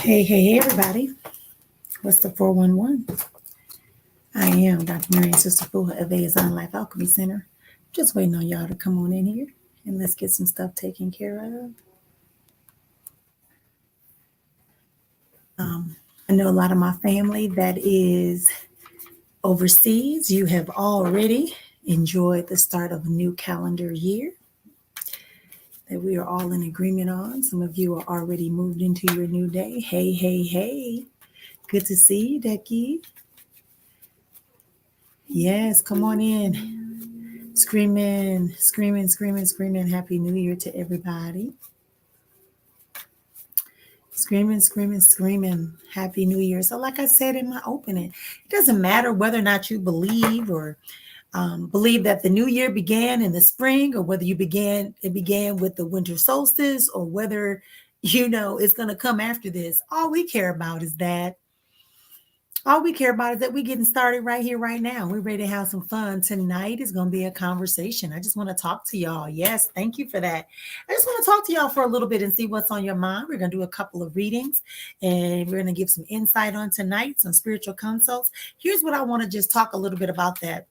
Hey, everybody. What's the 411? I am Dr. Marion Sister Full of Azon Life Alchemy Center. Just waiting on y'all to come on in here and let's get some stuff taken care of. I know a lot of my family that is overseas. You have already enjoyed the start of a new calendar year that we are all in agreement on. Some of you are already moved into your new day. Hey. Good to see you, Decky. Yes, come on in. Screaming. Happy New Year to everybody. Screaming. Happy New Year. So like I said in my opening, it doesn't matter whether or not you believe or believe that the new year began in the spring, or whether it began with the winter solstice, or whether, it's going to come after this. All we care about is that we're getting started right here, right now. We're ready to have some fun. Tonight is going to be a conversation. I just want to talk to y'all. Yes, thank you for that. I just want to talk to y'all for a little bit and see what's on your mind. We're going to do a couple of readings and we're going to give some insight on tonight, some spiritual consults. Here's what I want to just talk a little bit about that.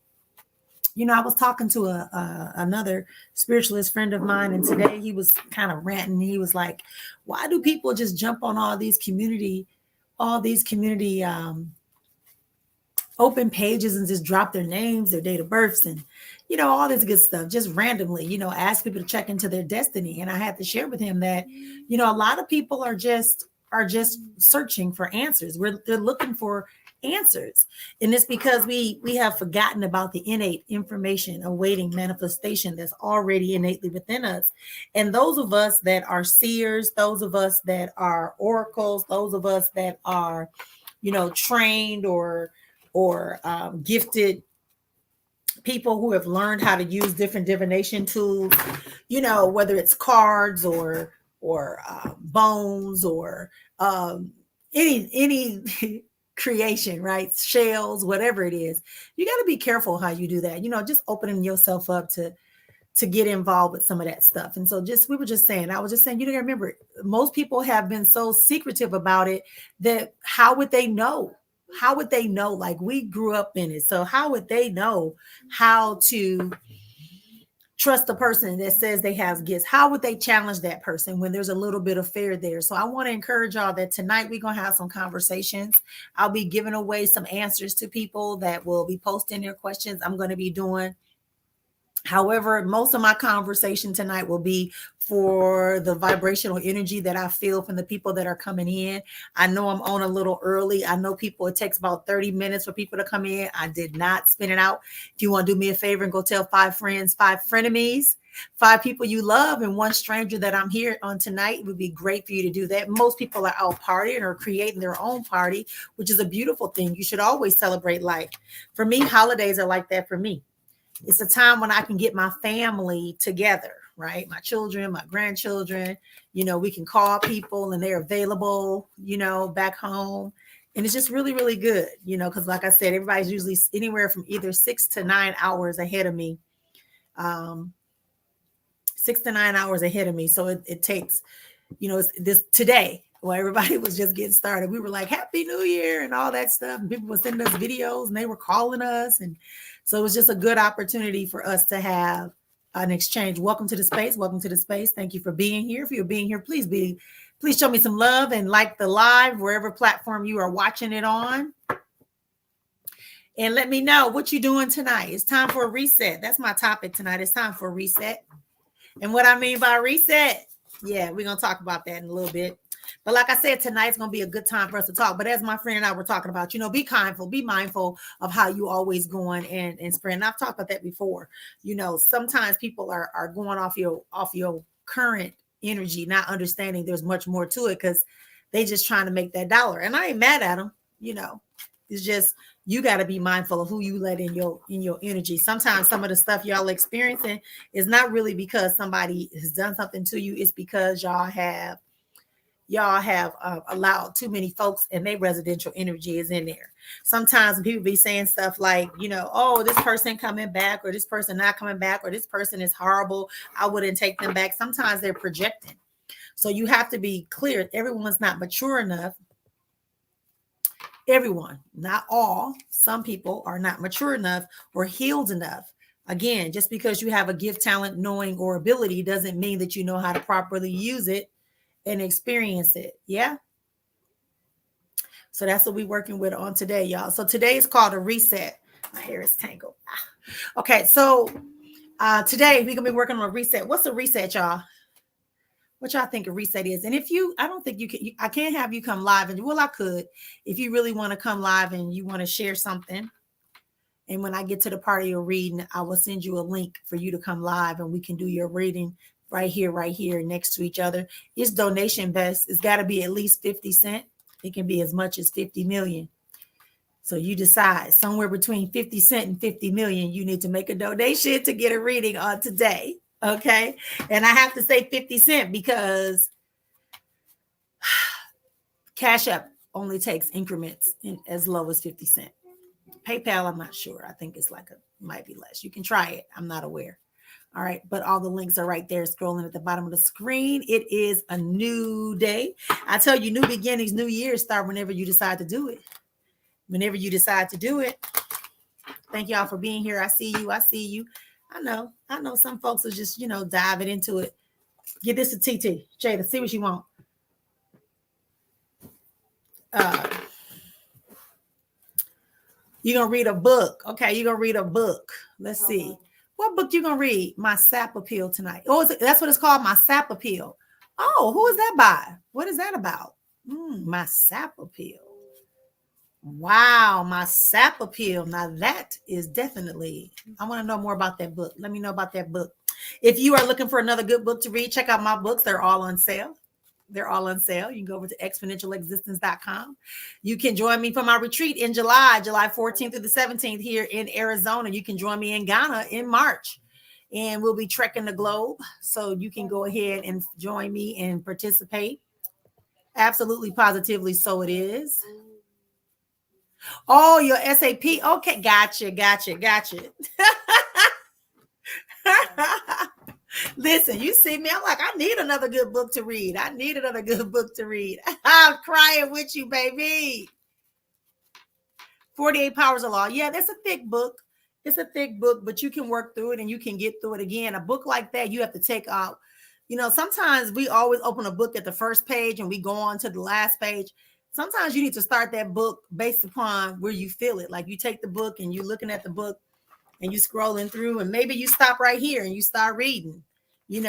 I was talking to another spiritualist friend of mine, and today he was kind of ranting. He was like, why do people just jump on all these community open pages and just drop their names, their date of births, and all this good stuff just randomly, ask people to check into their destiny? And I had to share with him that a lot of people are just searching for answers. They're looking for answers, and it's because we have forgotten about the innate information awaiting manifestation that's already innately within us. And those of us that are seers, those of us that are oracles, those of us that are trained or gifted people who have learned how to use different divination tools, whether it's cards or bones or any creation, right? Shells, whatever it is. You got to be careful how you do that. Just opening yourself up to get involved with some of that stuff. And so I was just saying, remember, most people have been so secretive about it that how would they know? How would they know? Like, we grew up in it. So how would they know how to trust the person that says they have gifts? How would they challenge that person when there's a little bit of fear there? So I want to encourage y'all that tonight we're going to have some conversations. I'll be giving away some answers to people that will be posting their questions. I'm going to be doing. However, most of my conversation tonight will be for the vibrational energy that I feel from the people that are coming in. I know I'm on a little early. I know it takes about 30 minutes for people to come in. I did not spin it out. If you want to do me a favor and go tell 5 friends, 5 frenemies, 5 people you love, and 1 stranger that I'm here on tonight, it would be great for you to do that. Most people are out partying or creating their own party, which is a beautiful thing. You should always celebrate life. For me, holidays are like that for me. It's a time when I can get my family together, right? My children, my grandchildren, we can call people and they're available, back home. And it's just really, really good, because like I said, everybody's usually anywhere from either 6 to 9 hours ahead of me. 6 to 9 hours ahead of me. So it takes, it's this today, well, everybody was just getting started. We were like, Happy New Year and all that stuff. And people were sending us videos and they were calling us. And so it was just a good opportunity for us to have an exchange. Welcome to the space. Thank you for being here. If you're being here, please show me some love and like the live, wherever platform you are watching it on. And let me know what you're doing tonight. It's time for a reset. That's my topic tonight. It's time for a reset. And what I mean by reset, yeah, we're going to talk about that in a little bit. But like I said, tonight's going to be a good time for us to talk. But as my friend and I were talking about, be mindful of how you always going and spread. And I've talked about that before. Sometimes people are going off your current energy, not understanding there's much more to it because they just trying to make that dollar. And I ain't mad at them. It's just, you got to be mindful of who you let in your energy. Sometimes some of the stuff y'all experiencing is not really because somebody has done something to you. It's because y'all have allowed too many folks and their residential energy is in there. Sometimes people be saying stuff like, oh, this person coming back, or this person not coming back, or this person is horrible, I wouldn't take them back. Sometimes they're projecting. So you have to be clear. Everyone's not mature enough Everyone, not all. Some people are not mature enough or healed enough. Again, just because you have a gift, talent, knowing, or ability doesn't mean that you know how to properly use it and experience it. Yeah. So that's what we're working with on today, y'all. So today is called a reset. My hair is tangled. Okay, so today we're gonna be working on a reset. What's a reset, y'all? What y'all think a reset is? And if you, I don't think you can, I can't have you come live, and well, I could, if you really want to come live and you want to share something. And when I get to the part of your reading, I will send you a link for you to come live and we can do your reading right here, next to each other. It's donation based. It's got to be at least 50 cents. It can be as much as 50 million. So you decide somewhere between 50 cents and 50 million, you need to make a donation to get a reading on today. Okay. And I have to say 50 cents because Cash App only takes increments in as low as 50 cents. PayPal, I'm not sure. I think it's like might be less. You can try it. I'm not aware. All right. But all the links are right there scrolling at the bottom of the screen. It is a new day. I tell you, new beginnings, new years start whenever you decide to do it. Whenever you decide to do it. Thank y'all for being here. I see you. I see you. I know some folks are just, diving into it. Give this to TT. Jada, see what you want. You're going to read a book. Okay, you're going to read a book. Let's see. What book you going to read? My Sap Appeal tonight. Oh, that's what it's called, My Sap Appeal. Oh, who is that by? What is that about? My Sap Appeal. Wow, My Sap Appeal. Now that is definitely, I want to know more about that book. Let me know about that book. If you are looking for another good book to read, check out my books. They're all on sale. They're all on sale. You can go over to exponentialexistence.com. You can join me for my retreat in July 14th through the 17th here in Arizona. You can join me in Ghana in March. And we'll be trekking the globe. So you can go ahead and join me and participate. Absolutely, positively, so it is. Oh, your SAP. Okay, gotcha. Listen, you see me, I'm like, I need another good book to read. I'm crying with you, baby. 48 Powers of Law. Yeah, that's a thick book. It's a thick book, but you can work through it and you can get through it again. A book like that, you have to take out. Sometimes we always open a book at the first page and we go on to the last page. Sometimes you need to start that book based upon where you feel it. Like you take the book and you're looking at the book and you scrolling through and maybe you stop right here and you start reading, and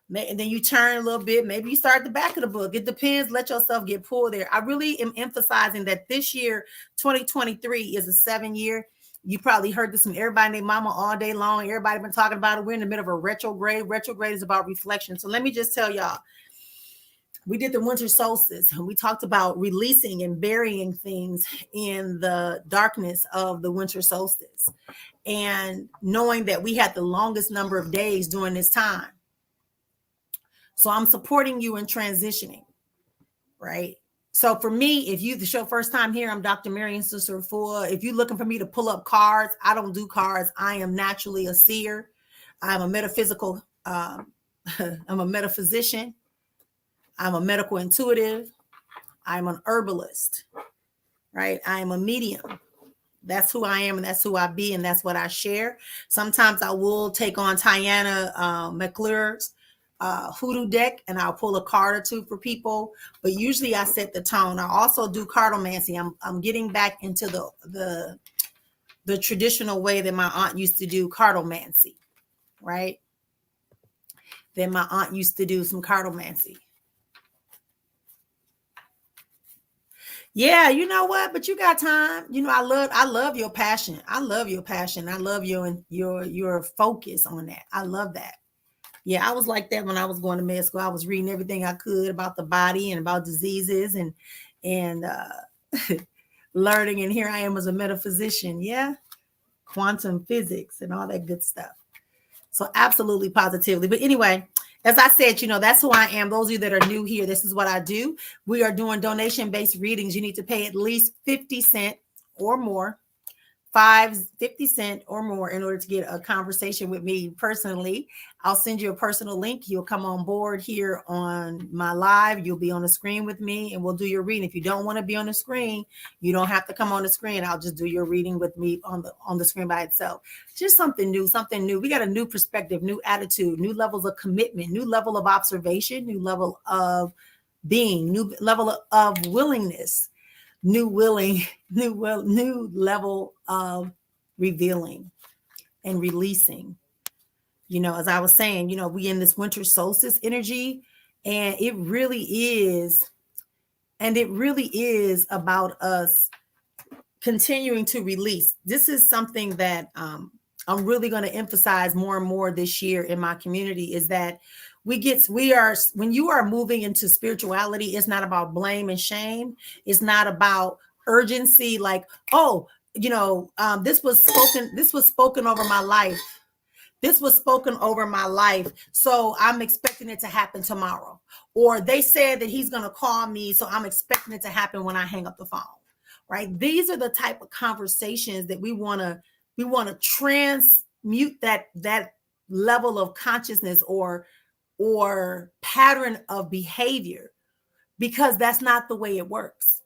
then you turn a little bit. Maybe you start at the back of the book. It depends. Let yourself get pulled there. I really am emphasizing that this year, 2023 is a 7-year. You probably heard this from everybody and their mama all day long. Everybody been talking about it. We're in the middle of a retrograde. Retrograde is about reflection. So let me just tell y'all, we did the winter solstice and we talked about releasing and burying things in the darkness of the winter solstice and knowing that we had the longest number of days during this time. So I'm supporting you in transitioning, right? So for me, if this is your first time here, I'm Dr. Marian Sussurfua. If you're looking for me to pull up cards, I don't do cards. I am naturally a seer. I'm a metaphysical, I'm a metaphysician. I'm a medical intuitive. I'm an herbalist, right? I am a medium. That's who I am and that's who I be and that's what I share. Sometimes I will take on Tiana McClure's hoodoo deck and I'll pull a card or two for people, but usually I set the tone. I also do cartomancy. I'm getting back into the traditional way that my aunt used to do cartomancy, right? Then my aunt used to do some cartomancy. Yeah, you know what? But you got time. I love your passion. I love your passion. I love your focus on that. I love that. Yeah, I was like that when I was going to med school. I was reading everything I could about the body and about diseases and learning. And here I am as a metaphysician. Yeah, quantum physics and all that good stuff. So absolutely, positively. But anyway, as I said, that's who I am. Those of you that are new here, this is what I do. We are doing donation-based readings. You need to pay at least 50 cents or more, 50 cents or more in order to get a conversation with me personally. I'll send you a personal link. You'll come on board here on my live. You'll be on the screen with me and we'll do your reading. If you don't want to be on the screen, you don't have to come on the screen. I'll just do your reading with me on the screen by itself. Just something new, something new. We got a new perspective, new attitude, new levels of commitment, new level of observation, new level of being, new level of willingness, new level of revealing and releasing. You know, as I was saying, you know, we in this winter solstice energy, and it really is about us continuing to release. This is something that I'm really going to emphasize more and more this year in my community, is that when you are moving into spirituality, it's not about blame and shame. It's not about urgency. Like, oh, you know, this was spoken over my life. This was spoken over my life. So I'm expecting it to happen tomorrow. Or they said that he's going to call me, so I'm expecting it to happen when I hang up the phone. Right? These are the type of conversations that we want to transmute that level of consciousness or pattern of behavior, because that's not the way it works,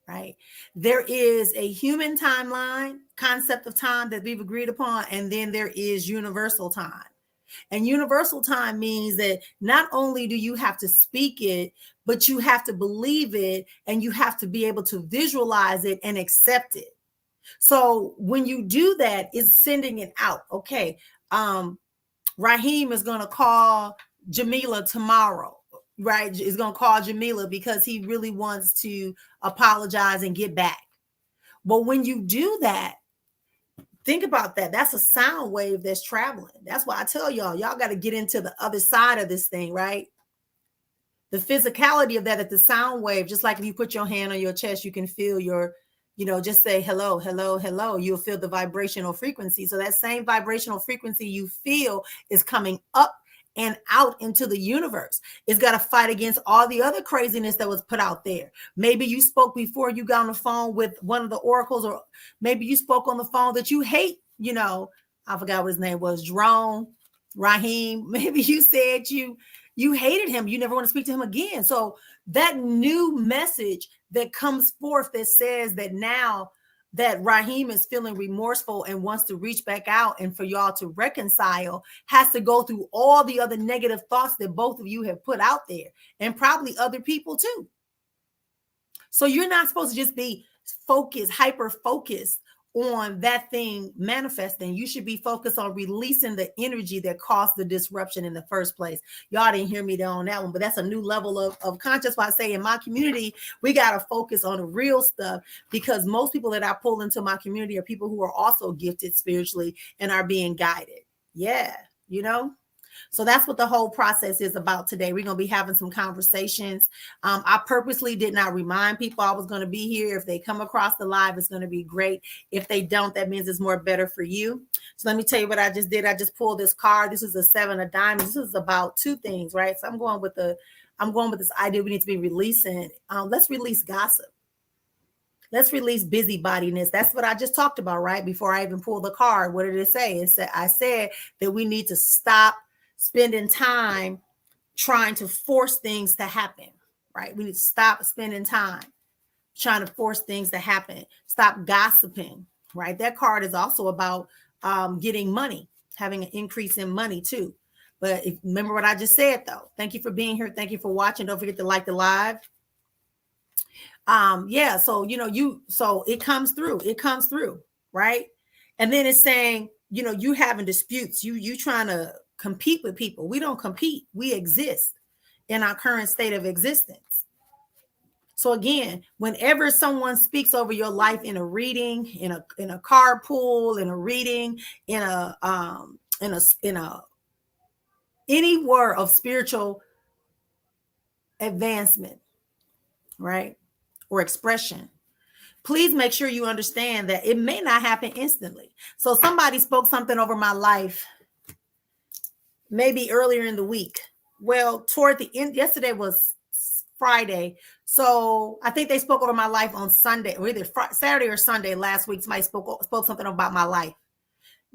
right? There is a human timeline, concept of time that we've agreed upon, and then there is universal time. And universal time means that not only do you have to speak it, but you have to believe it, and you have to be able to visualize it and accept it. So when you do that, it's sending it out. Okay, Raheem is going to call Jamila tomorrow, right? Is going to call Jamila because he really wants to apologize and get back. But when you do that, think about that. That's a sound wave that's traveling. That's why I tell y'all got to get into the other side of this thing, right? The physicality of that, at the sound wave, just like if you put your hand on your chest, you can feel your, you know, just say hello, hello, hello. You'll feel the vibrational frequency. So that same vibrational frequency you feel is coming up and out into the universe. It's got to fight against all the other craziness that was put out there. Maybe you spoke before you got on the phone with one of the oracles, or maybe you spoke on the phone that you hate, you know, I forgot what his name was, Jerome, Raheem. Maybe you said you hated him. You never want to speak to him again. So that new message that comes forth that says that now that Raheem is feeling remorseful and wants to reach back out and for y'all to reconcile, has to go through all the other negative thoughts that both of you have put out there, and probably other people too. So you're not supposed to just be focused, hyper focused on that thing manifesting. You should be focused on releasing the energy that caused the disruption in the first place. Y'all didn't hear me there on that one, but that's a new level of conscious. Why I say in my community, we got to focus on the real stuff, because most people that I pull into my community are people who are also gifted spiritually and are being guided. Yeah, you know? So that's what the whole process is about today. We're going to be having some conversations. I purposely did not remind people I was going to be here. If they come across the live, it's going to be great. If they don't, that means it's more better for you. So let me tell you what I just did. I just pulled this card. This is a 7 of diamonds. This is about two things, right? So I'm going with this idea we need to be releasing. Let's release gossip. Let's release busybodiness. That's what I just talked about, right? Before I even pulled the card. What did it say? I said that we need to stop spending time trying to force things to happen, right? We need to stop spending time trying to force things to happen. Stop gossiping, right? That card is also about getting money, having an increase in money too. But remember what I just said, though. Thank you for being here. Thank you for watching. Don't forget to like the live. Yeah, so so it comes through, right? And then it's saying, you having disputes, you trying to compete with people. We don't compete. We exist in our current state of existence. So again, whenever someone speaks over your life in a reading, in a carpool, in a reading, in any word of spiritual advancement, right, or expression, please make sure you understand that it may not happen instantly. So somebody spoke something over my life maybe earlier in the week. Well, toward the end, yesterday was Friday. So I think they spoke over my life on Sunday, or either Saturday or Sunday last week. Somebody spoke something about my life.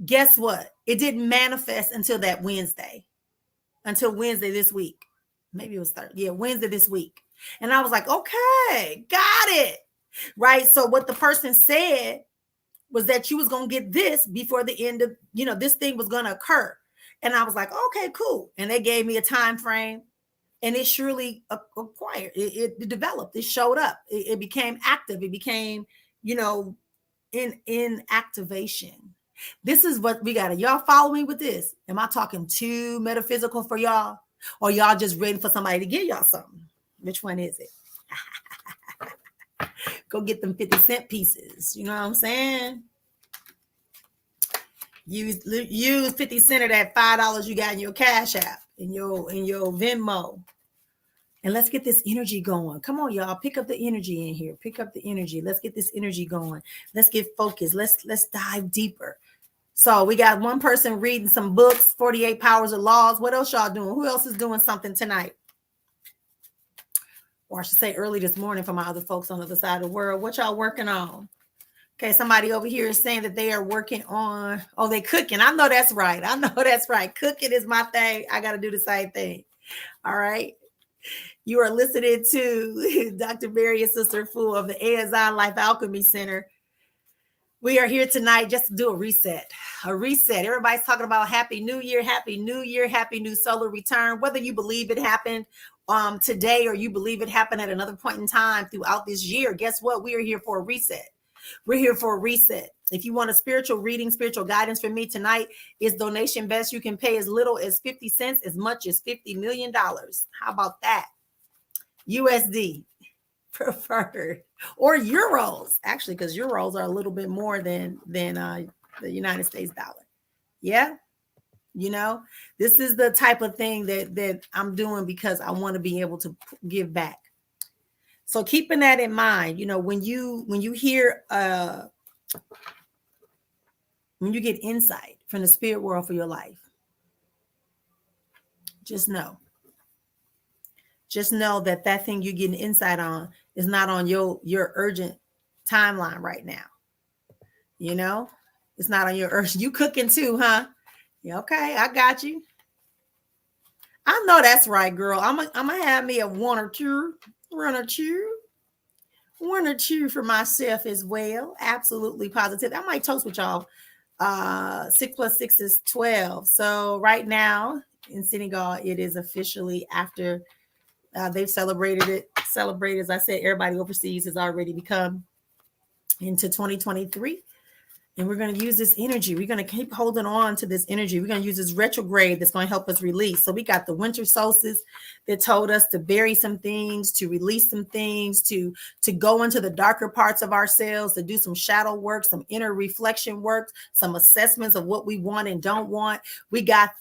Guess what? It didn't manifest until that Wednesday, until Wednesday this week. Maybe it was Thursday. Yeah, Wednesday this week. And I was like, okay, got it. Right. So what the person said was that you was going to get this before the end of, this thing was going to occur. And I was like, okay, cool. And they gave me a time frame, and it surely acquired. It developed. It showed up. It became active. It became, in activation. This is what we got. Y'all follow me with this? Am I talking too metaphysical for y'all? Or y'all just waiting for somebody to give y'all something? Which one is it? Go get them 50-cent pieces. You know what I'm saying? Use 50 cents of that $5 you got in your Cash App, in your Venmo. And let's get this energy going. Come on, y'all. Pick up the energy in here. Pick up the energy. Let's get this energy going. Let's get focused. Let's dive deeper. So we got one person reading some books, 48 Powers of Laws. What else y'all doing? Who else is doing something tonight? Or I should say early this morning for my other folks on the other side of the world. What y'all working on? Okay, somebody over here is saying that they are working on, they cooking. I know that's right. Cooking is my thing. I got to do the same thing. All right. You are listening to Dr. Mary and Sister Fu of the ASI Life Alchemy Center. We are here tonight just to do a reset. Everybody's talking about Happy New Year, Happy New Year, Happy New Solar Return. Whether you believe it happened today or you believe it happened at another point in time throughout this year, guess what? We are here for a reset. We're here for a reset. If you want a spiritual reading, spiritual guidance from me tonight, is donation best. You can pay as little as 50 cents, as much as $50 million. How about that? USD preferred, or euros, actually, because euros are a little bit more than the United States dollar. Yeah. This is the type of thing that I'm doing because I want to be able to give back. So keeping that in mind, when you hear, when you get insight from the spirit world for your life, just know that thing you're getting insight on is not on your urgent timeline right now. It's not on your urgent. You cooking too, huh? Yeah, okay, I got you. I know that's right, girl. I'm gonna have me a one or two for myself as well. Absolutely positive. I might toast with y'all. 6 + 6 is 12. So right now in Senegal, it is officially after they've celebrated. As I said, everybody overseas has already become into 2023. And we're going to use this energy. We're going to keep holding on to this energy. We're going to use this retrograde that's going to help us release. So we got the winter solstice that told us to bury some things, to release some things, to go into the darker parts of ourselves, to do some shadow work, some inner reflection work, some assessments of what we want and don't want. We got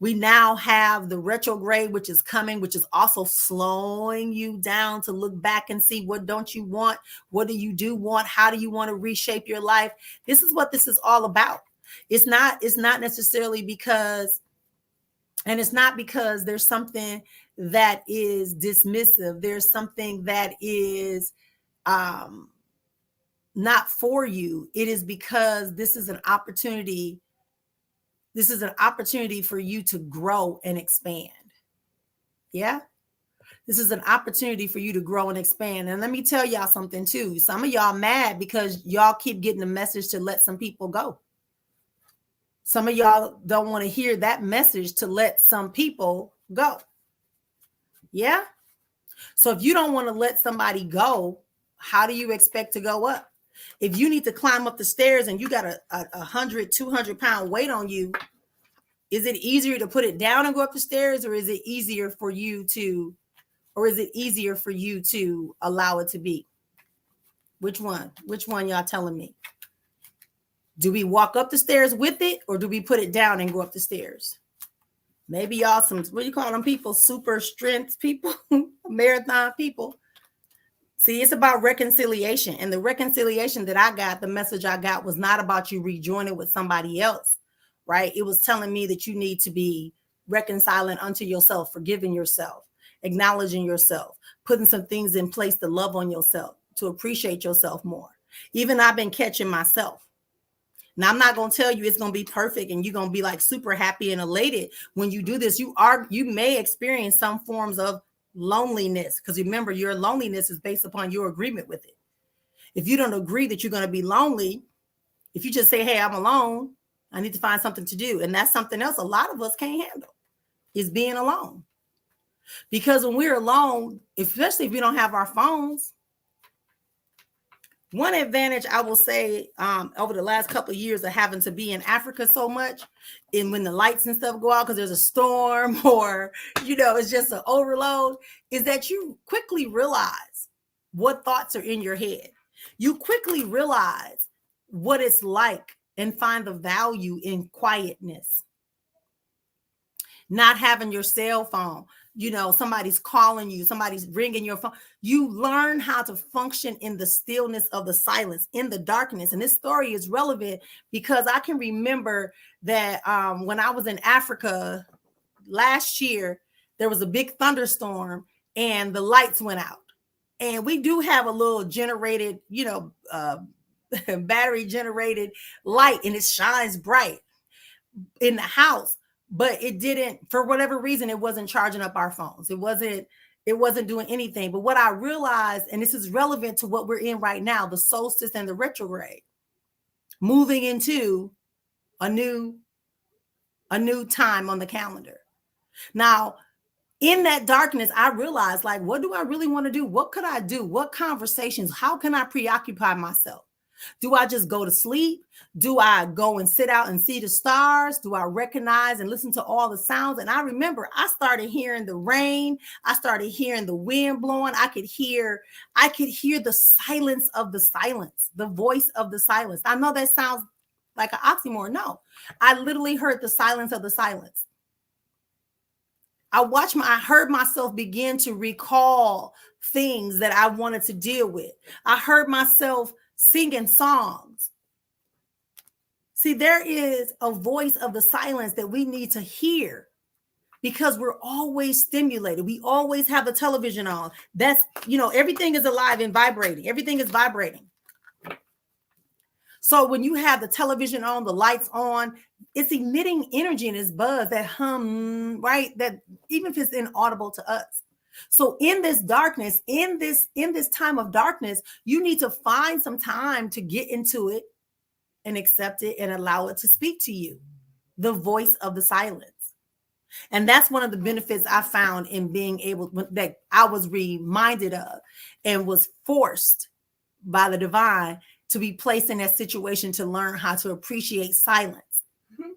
we now have the retrograde, which is coming, which is also slowing you down to look back and see what don't you want? What do you want? How do you want to reshape your life? This is what this is all about. It's not necessarily because, and it's not because there's something that is dismissive. There's something that is not for you. It is because this is an opportunity. This is an opportunity for you to grow and expand. Yeah. This is an opportunity for you to grow and expand. And let me tell y'all something too. Some of y'all mad because y'all keep getting the message to let some people go. Some of y'all don't want to hear that message to let some people go. Yeah. So if you don't want to let somebody go, how do you expect to go up? If you need to climb up the stairs and you got a 100, 200 pound weight on you, is it easier to put it down and go up the stairs, or is it easier for you to allow it to be? Which one y'all telling me? Do we walk up the stairs with it, or do we put it down and go up the stairs? Maybe y'all some, what do you call them people? Super strength people, marathon people. See, it's about reconciliation. And the reconciliation that I got, the message I got, was not about you rejoining with somebody else, right? It was telling me that you need to be reconciling unto yourself, forgiving yourself. acknowledging yourself, putting some things in place to love on yourself, to appreciate yourself more. Even I've been catching myself. Now, I'm not going to tell you it's going to be perfect and you're going to be like super happy and elated when you do this. You may experience some forms of loneliness, because remember, your loneliness is based upon your agreement with it. If you don't agree that you're going to be lonely, if you just say, hey, I'm alone, I need to find something to do. And that's something else a lot of us can't handle, is being alone. Because when we're alone, especially if we don't have our phones, one advantage I will say over the last couple of years of having to be in Africa so much, and when the lights and stuff go out because there's a storm or, it's just an overload, is that you quickly realize what thoughts are in your head. You quickly realize what it's like and find the value in quietness. Not having your cell phone, somebody's calling you, somebody's ringing your phone. You learn how to function in the stillness of the silence, in the darkness. And this story is relevant because I can remember that when I was in Africa last year, there was a big thunderstorm and the lights went out. And we do have a little generated, battery generated light, and it shines bright in the house. But it didn't, for whatever reason, it wasn't charging up our phones. It wasn't doing anything. But what I realized, and this is relevant to what we're in right now, the solstice and the retrograde, moving into a new time on the calendar. Now, in that darkness, I realized, like, what do I really want to do? What could I do? What conversations? How can I preoccupy myself? Do I just go to sleep? Do I go and sit out and see the stars? Do I recognize and listen to all the sounds? And I remember I started hearing the rain. I started hearing the wind blowing. I could hear the silence of the silence, the voice of the silence. I know that sounds like an oxymoron. No, I literally heard the silence of the silence. I heard myself begin to recall things that I wanted to deal with. I heard myself singing songs. See, there is a voice of the silence that we need to hear because we're always stimulated. We always have the television on. That's, everything is alive and vibrating. Everything is vibrating. So when you have the television on, the lights on, it's emitting energy in this buzz, that hum, right? That even if it's inaudible to us. So in this darkness, in this time of darkness, you need to find some time to get into it and accept it and allow it to speak to you, the voice of the silence. And that's one of the benefits I found in being able, that I was reminded of and was forced by the divine to be placed in that situation to learn how to appreciate silence. Mm-hmm.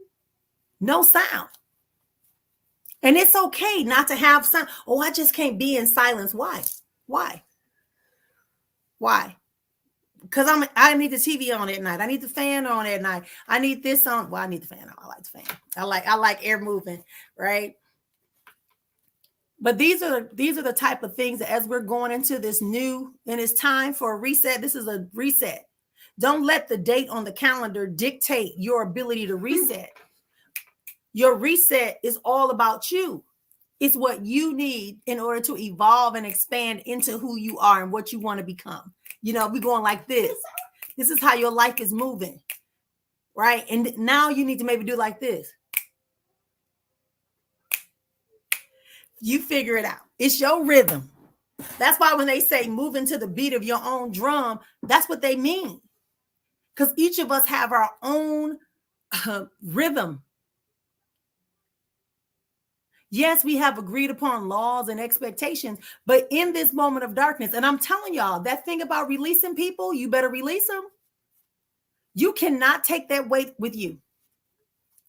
No sound. And it's okay not to have sound. Oh, I just can't be in silence. Why? Because I need the TV on at night. I need the fan on at night. I need this on. Well, I need the fan on. I like the fan. I like air moving, right? But these are the type of things that as we're going into this new, and it's time for a reset. This is a reset. Don't let the date on the calendar dictate your ability to reset. Your reset is all about you. It's what you need in order to evolve and expand into who you are and what you want to become. We're going like this. This is how your life is moving, right? And now you need to maybe do like this. You figure it out. It's your rhythm. That's why when they say moving to the beat of your own drum, that's what they mean. Because each of us have our own rhythm. Yes, we have agreed upon laws and expectations, but in this moment of darkness, and I'm telling y'all, that thing about releasing people, you better release them. You cannot take that weight with you.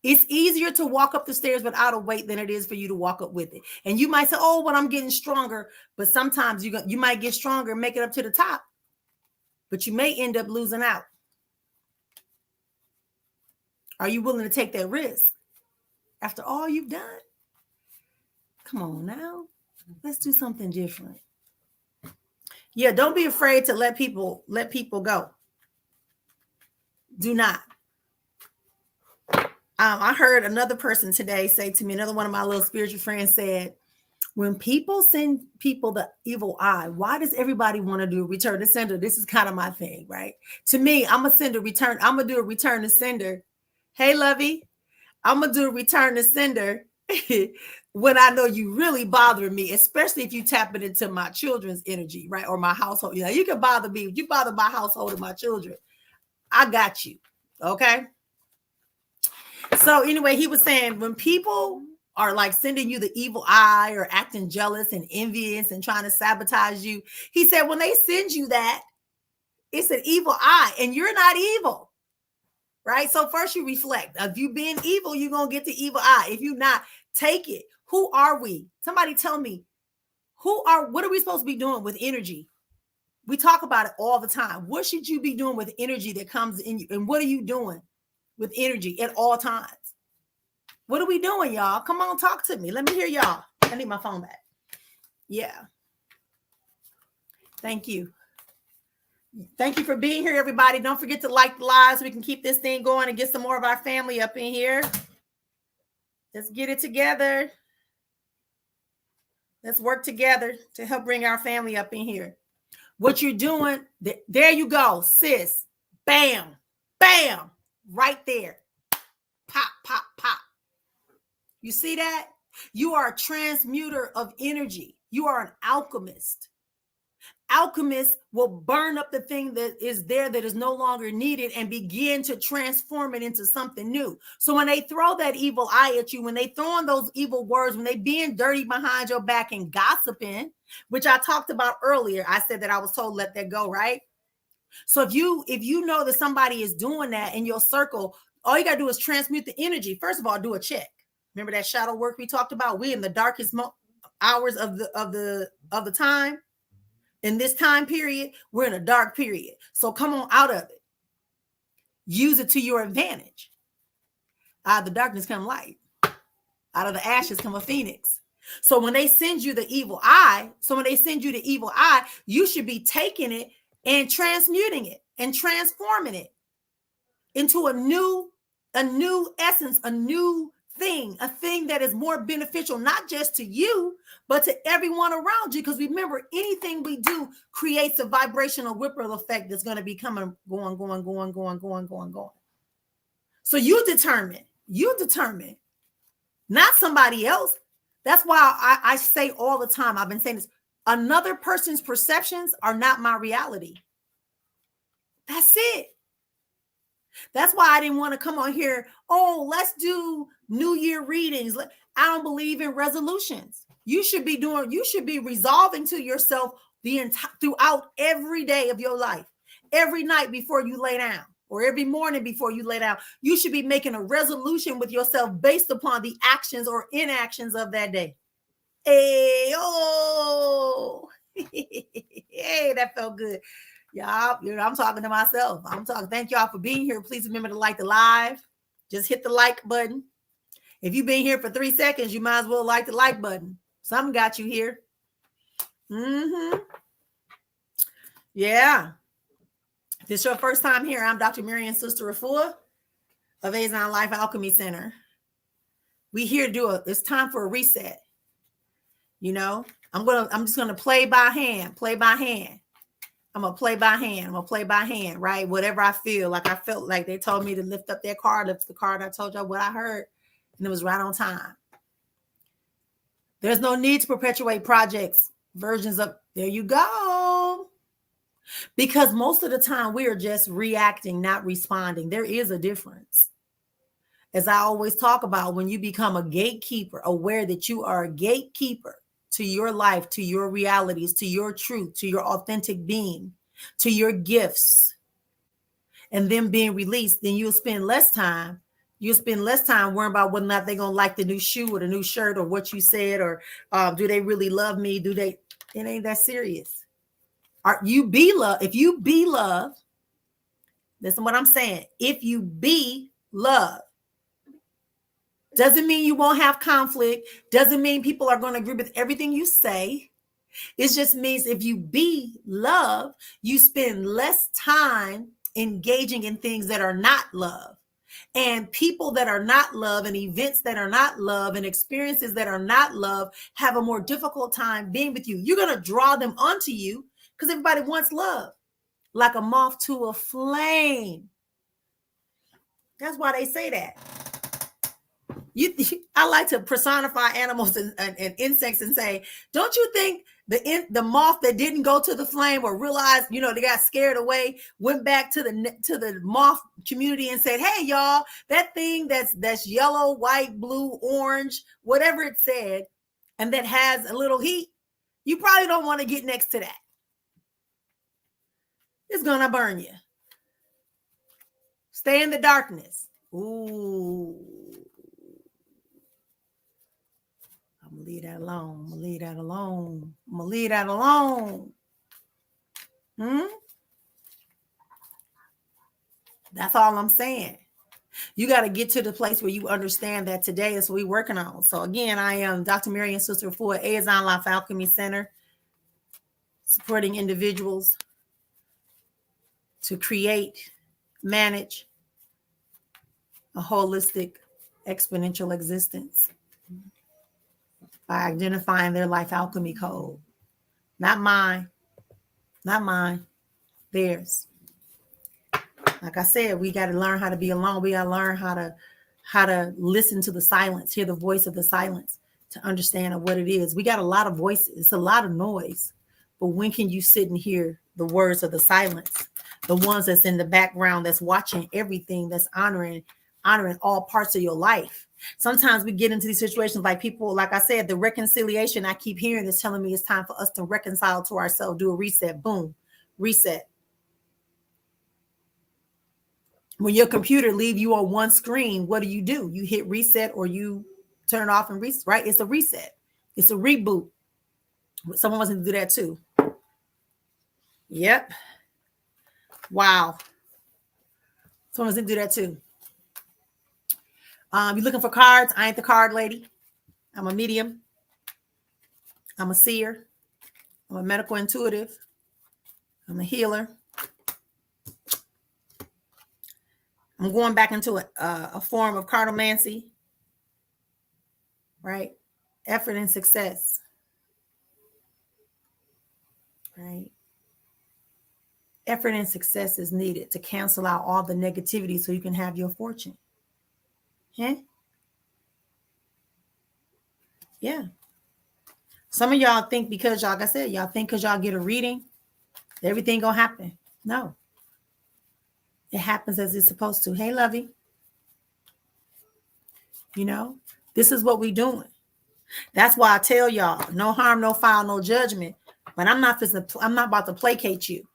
It's easier to walk up the stairs without a weight than it is for you to walk up with it. And you might say, oh, but I'm getting stronger. But sometimes you might get stronger and make it up to the top, but you may end up losing out. Are you willing to take that risk after all you've done? Come on now. Let's do something different. Yeah, don't be afraid to let people go. Do not. I heard another person today say to me, another one of my little spiritual friends said, When people send people the evil eye, why does everybody want to do a return to sender? This is kind of my thing, right? To me, I'm gonna send a return. I'm gonna do a return to sender. Hey, Lovey, I'm gonna do a return to sender when I know you really bothering me, especially if you tap it into my children's energy, right? Or my household. You know, you can bother me. You bother my household and my children. I got you. Okay. So anyway, he was saying when people are like sending you the evil eye or acting jealous and envious and trying to sabotage you, he said when they send you that, it's an evil eye and you're not evil, right? So first you reflect. If you being evil, you're going to get the evil eye. If you not, take it. Who are we? Somebody tell me, what are we supposed to be doing with energy? We talk about it all the time. What should you be doing with energy that comes in you? And what are you doing with energy at all times? What are we doing, y'all? Come on, talk to me. Let me hear y'all. I need my phone back. Yeah. Thank you. Thank you for being here, everybody. Don't forget to like the live so we can keep this thing going and get some more of our family up in here. Let's get it together. Let's work together to help bring our family up in here. What you're doing, there you go, sis. Bam, bam, right there. Pop, pop, pop. You see that? You are a transmuter of energy. You are an alchemist. Alchemists will burn up the thing that is there that is no longer needed and begin to transform it into something new. So when they throw that evil eye at you, when they throw in those evil words, when they being dirty behind your back and gossiping, which I talked about earlier, I said that I was told let that go, right? So if you know that somebody is doing that in your circle, all you got to do is transmute the energy. First of all, do a check. Remember that shadow work we talked about? We in the darkest hours of the time. In this time period, we're in a dark period. So come on out of it. Use it to your advantage. Out of the darkness come light. Out of the ashes come a phoenix. So when they send you the evil eye, you should be taking it and transmuting it and transforming it into a new essence, a new thing, a thing that is more beneficial, not just to you, but to everyone around you. Because remember, anything we do creates a vibrational ripple effect that's going to be coming, going. So you determine, not somebody else. That's why I say all the time, I've been saying this, another person's perceptions are not my reality. That's it. That's why I didn't want to come on here. Oh, let's do New Year readings. I don't believe in resolutions. You should be resolving to yourself throughout every day of your life, every night before you lay down, or every morning before you lay down. You should be making a resolution with yourself based upon the actions or inactions of that day. Hey, oh, hey, that felt good. Y'all, I'm talking to myself. Thank y'all for being here. Please remember to like the live. Just hit the like button. If you've been here for 3 seconds, you might as well like the like button. Something got you here. Yeah. If it's your first time here, I'm Dr. Marian Sister Afua of Azon Life Alchemy Center. We here to it's time for a reset. You know, I'm just gonna play by hand. I'm going to play by hand, right? Whatever I feel like. I felt like they told me to lift up their card, lift the card. I told y'all what I heard, and it was right on time. There's no need to perpetuate projects, versions of, there you go. Because most of the time we are just reacting, not responding. There is a difference. As I always talk about, when you become a gatekeeper, aware that you are a gatekeeper to your life, to your realities, to your truth, to your authentic being, to your gifts, and them being released, then you'll spend less time worrying about whether or not they're going to like the new shoe or the new shirt or what you said, or do they really love me? It ain't that serious. If you be love, listen what I'm saying. If you be love, doesn't mean you won't have conflict. Doesn't mean people are going to agree with everything you say. It just means if you be love, you spend less time engaging in things that are not love. And people that are not love and events that are not love and experiences that are not love have a more difficult time being with you. You're going to draw them onto you because everybody wants love, like a moth to a flame. That's why they say that. I like to personify animals and insects and say, don't you think the moth that didn't go to the flame or realized, they got scared away, went back to the moth community and said, hey, y'all, that thing that's yellow, white, blue, orange, whatever it said, and that has a little heat, you probably don't want to get next to that. It's going to burn you. Stay in the darkness. Ooh. I'm going to leave that alone. I'm going to leave that alone. I'm going to leave that alone. That's all I'm saying. You got to get to the place where you understand that today is what we're working on. So again, I am Dr. Marian Sister for Azon Life Alchemy Center, supporting individuals to create, manage a holistic, exponential existence by identifying their life alchemy code. Not mine, theirs. Like I said, we got to learn how to be alone. We got to learn how to listen to the silence, hear the voice of the silence to understand what it is. We got a lot of voices. It's a lot of noise. But when can you sit and hear the words of the silence? The ones that's in the background, that's watching everything, that's honoring all parts of your life. Sometimes we get into these situations like people, like I said, the reconciliation I keep hearing is telling me it's time for us to reconcile to ourselves, do a reset, boom, reset. When your computer leave you on one screen, what do? You hit reset or you turn it off and reset, right? It's a reset. It's a reboot. Someone wants to do that too. Yep. Wow. Someone wants to do that too. You're looking for cards. I ain't the card lady. I'm a medium. I'm a seer. I'm a medical intuitive. I'm a healer. I'm going back into a form of cartomancy, right? Effort and success, right? Effort and success is needed to cancel out all the negativity so you can have your fortune. Yeah. Some of y'all think because y'all, like I said, y'all think because y'all get a reading, everything gonna happen. No. It happens as it's supposed to. Hey, lovey. This is what we doing. That's why I tell y'all, no harm, no foul, no judgment. But I'm not about to placate you.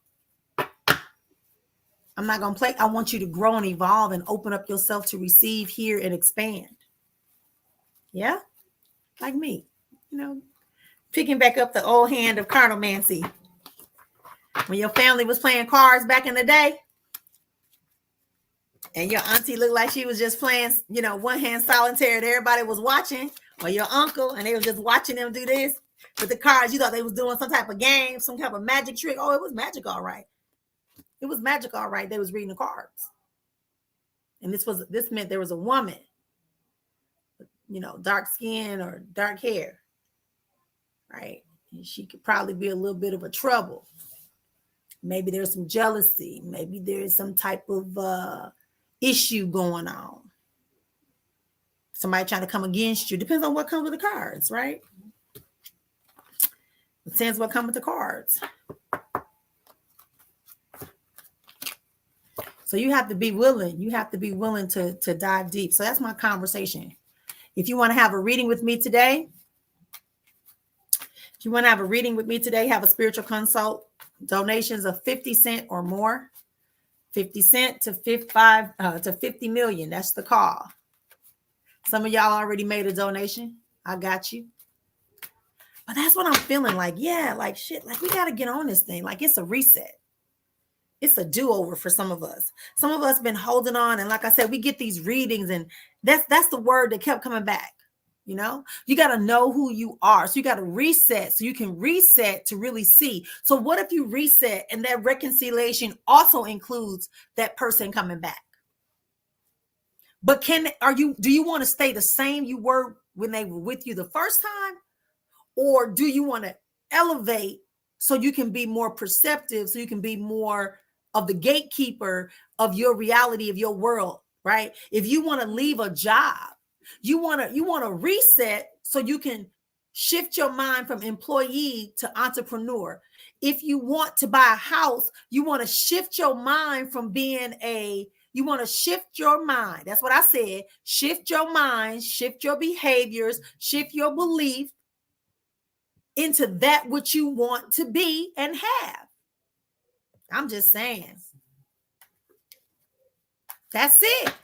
I'm not going to play. I want you to grow and evolve and open up yourself to receive, hear, and expand. Yeah? Like me. Picking back up the old hand of cartomancy. When your family was playing cards back in the day, and your auntie looked like she was just playing, one hand solitaire and everybody was watching, or your uncle, and they were just watching them do this with the cards. You thought they was doing some type of game, some type of magic trick. Oh, it was magic, all right. It was magic, all right. They was reading the cards. And this meant there was a woman, dark skin or dark hair, right? And she could probably be a little bit of a trouble. Maybe there's some jealousy. Maybe there's some type of issue going on. Somebody trying to come against you. Depends on what comes with the cards, right? It depends what comes with the cards. So you have to be willing. You have to be willing to dive deep. So that's my conversation. If you want to have a reading with me today, have a spiritual consult, donations of 50 cents or more, 50 cents to 50 million. That's the call. Some of y'all already made a donation. I got you. But that's what I'm feeling like. Yeah, like shit. Like we got to get on this thing. Like it's a reset. It's a do-over for some of us. Some of us been holding on. And like I said, we get these readings and that's the word that kept coming back. You got to know who you are. So you got to reset so you can reset to really see. So what if you reset and that reconciliation also includes that person coming back? But do you want to stay the same you were when they were with you the first time? Or do you want to elevate so you can be more perceptive, so you can be more of the gatekeeper of your reality, of your world, right? If you want to leave a job, you want to reset so you can shift your mind from employee to entrepreneur. If you want to buy a house, you want to shift your mind from being you want to shift your mind. That's what I said. Shift your mind, shift your behaviors, shift your belief into that which you want to be and have. I'm just saying. That's it.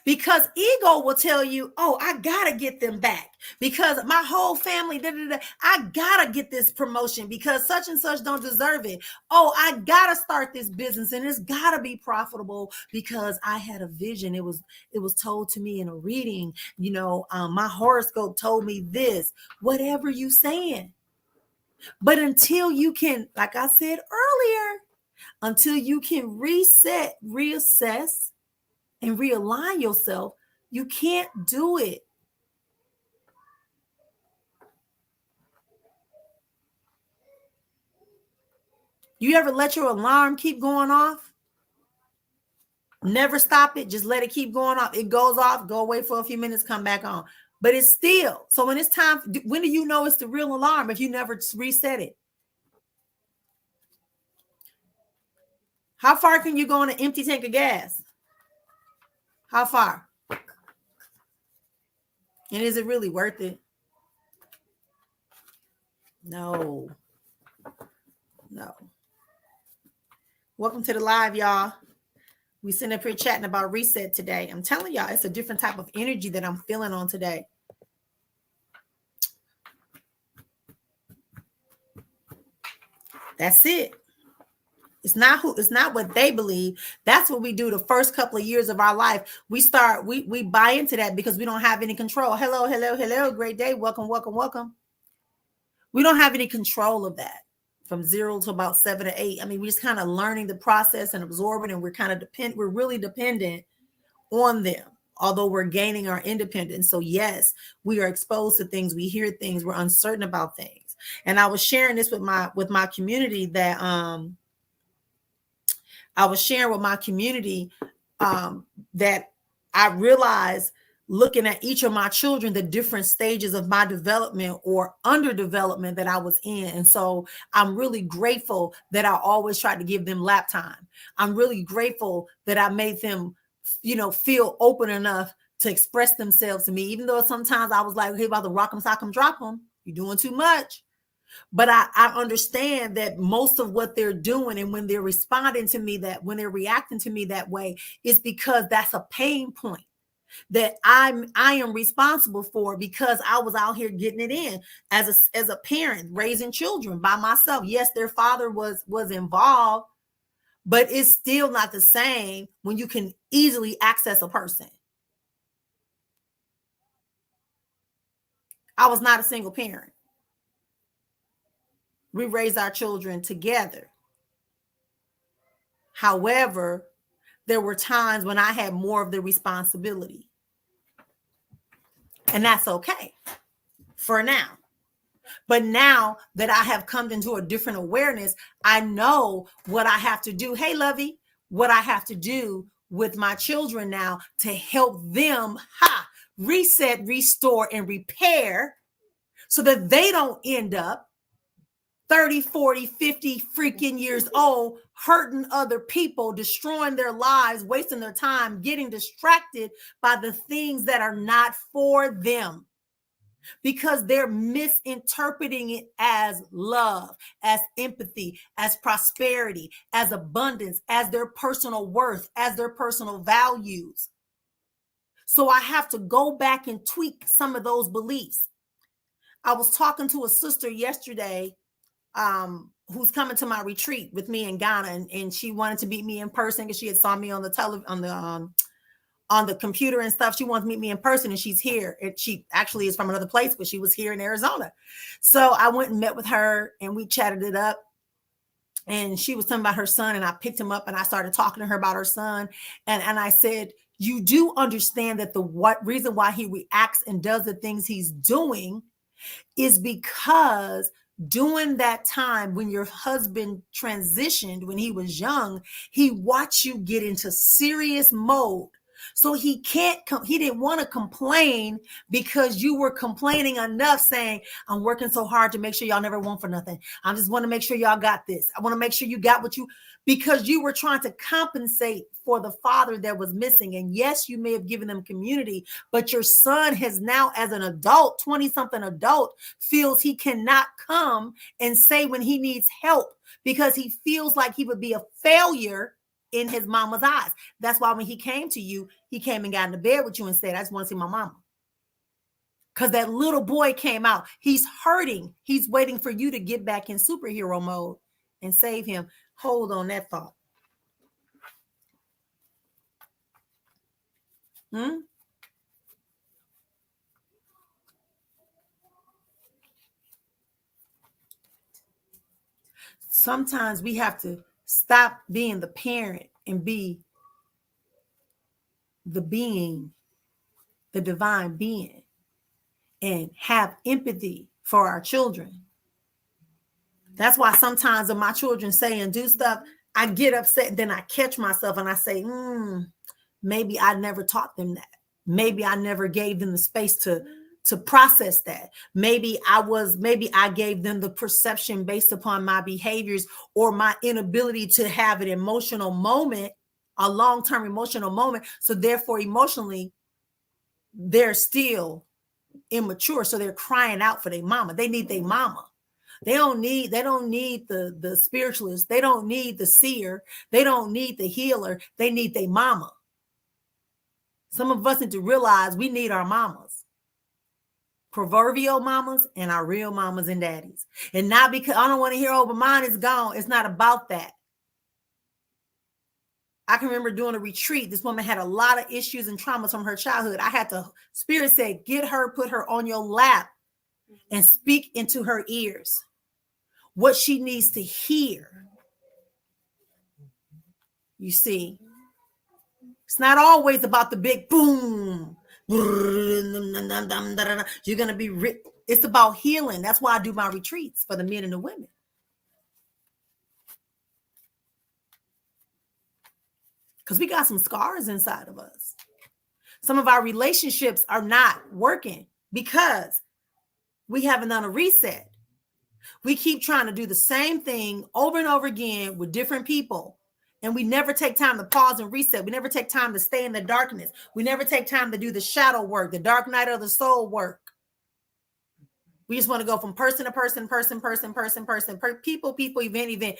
Because ego will tell you, oh, I gotta get them back because my whole family, I gotta get this promotion because such and such don't deserve it. Oh, I gotta start this business and it's gotta be profitable because I had a vision. It was told to me in a reading. My horoscope told me this. Whatever you saying. But until you can, like I said earlier, until you can reset, reassess, and realign yourself, you can't do it. You ever let your alarm keep going off? Never stop it. Just let it keep going off. It goes off, go away for a few minutes, come back on. But it's still. So when it's time, when do you know it's the real alarm if you never reset it? How far can you go on an empty tank of gas? How far? And is it really worth it? No. Welcome to the live, y'all. We sitting up here chatting about reset today. I'm telling y'all, it's a different type of energy that I'm feeling on today. That's it. It's not what they believe. That's what we do the first couple of years of our life. We buy into that because we don't have any control. Hello. Great day. Welcome. We don't have any control of that from 0 to about 7 or 8. I mean, we're just kind of learning the process and absorbing, and we're really dependent on them, although we're gaining our independence. So yes, we are exposed to things. We hear things. We're uncertain about things. And I was sharing this with my community that, that I realized looking at each of my children, the different stages of my development or underdevelopment that I was in. And so I'm really grateful that I always tried to give them lap time. I'm really grateful that I made them, feel open enough to express themselves to me, even though sometimes I was like, hey, about to rock them, sock them, drop them. You're doing too much. But I understand that most of what they're doing and when they're responding to me, that when they're reacting to me that way, is because that's a pain point that I am responsible for, because I was out here getting it in as a parent, raising children by myself. Yes, their father was involved, but it's still not the same when you can easily access a person. I was not a single parent. We raised our children together. However, there were times when I had more of the responsibility. And that's okay for now. But now that I have come into a different awareness, I know what I have to do. Hey, Lovey, what I have to do with my children now to help them reset, restore, and repair so that they don't end up 30, 40, 50 freaking years old, hurting other people, destroying their lives, wasting their time, getting distracted by the things that are not for them, because they're misinterpreting it as love, as empathy, as prosperity, as abundance, as their personal worth, as their personal values. So I have to go back and tweak some of those beliefs. I was talking to a sister yesterday who's coming to my retreat with me in Ghana, and she wanted to meet me in person because she had saw me on the on the computer and stuff. She wants to meet me in person, and she's here. She actually is from another place, but she was here in Arizona. So I went and met with her, and we chatted it up. And she was talking about her son, and I picked him up and I started talking to her about her son. And I said, you do understand that the reason why he reacts and does the things he's doing is because during that time when your husband transitioned, when he was young, he watched you get into serious mode. So he he didn't want to complain because you were complaining enough saying, I'm working so hard to make sure y'all never want for nothing. I just want to make sure y'all got this. I want to make sure you got what you, because you were trying to compensate for the father that was missing. And yes, you may have given them community, but your son has now, as an adult, 20-something adult, feels he cannot come and say when he needs help because he feels like he would be a failure in his mama's eyes. That's why when he came to you, he came and got into bed with you and said, I just want to see my mama. Because that little boy came out. He's hurting. He's waiting for you to get back in superhero mode and save him. Hold on that thought. Sometimes we have to stop being the parent and be the being, the divine being, and have empathy for our children. That's why sometimes when my children say and do stuff, I get upset, and then I catch myself and I say, maybe I never taught them that. Maybe I never gave them the space to process that. Maybe I gave them the perception based upon my behaviors or my inability to have an emotional moment, a long-term emotional moment. So therefore, emotionally, they're still immature. So they're crying out for their mama. They need their mama. They don't need the spiritualist. They don't need the seer. They don't need the healer. They need their mama. Some of us need to realize we need our mamas, proverbial mamas and our real mamas and daddies. And not because I don't want to hear, oh, but mine is gone. It's not about that. I can remember doing a retreat. This woman had a lot of issues and traumas from her childhood. I had to, Spirit said, get her, put her on your lap and speak into her ears what she needs to hear. You see, it's not always about the big boom. You're going to be rich. It's about healing. That's why I do my retreats for the men and the women. Because we got some scars inside of us. Some of our relationships are not working because we haven't done a reset. We keep trying to do the same thing over and over again with different people. And we never take time to pause and reset. We never take time to stay in the darkness. We never take time to do the shadow work, the dark night of the soul work. We just want to go from person to person, people, event.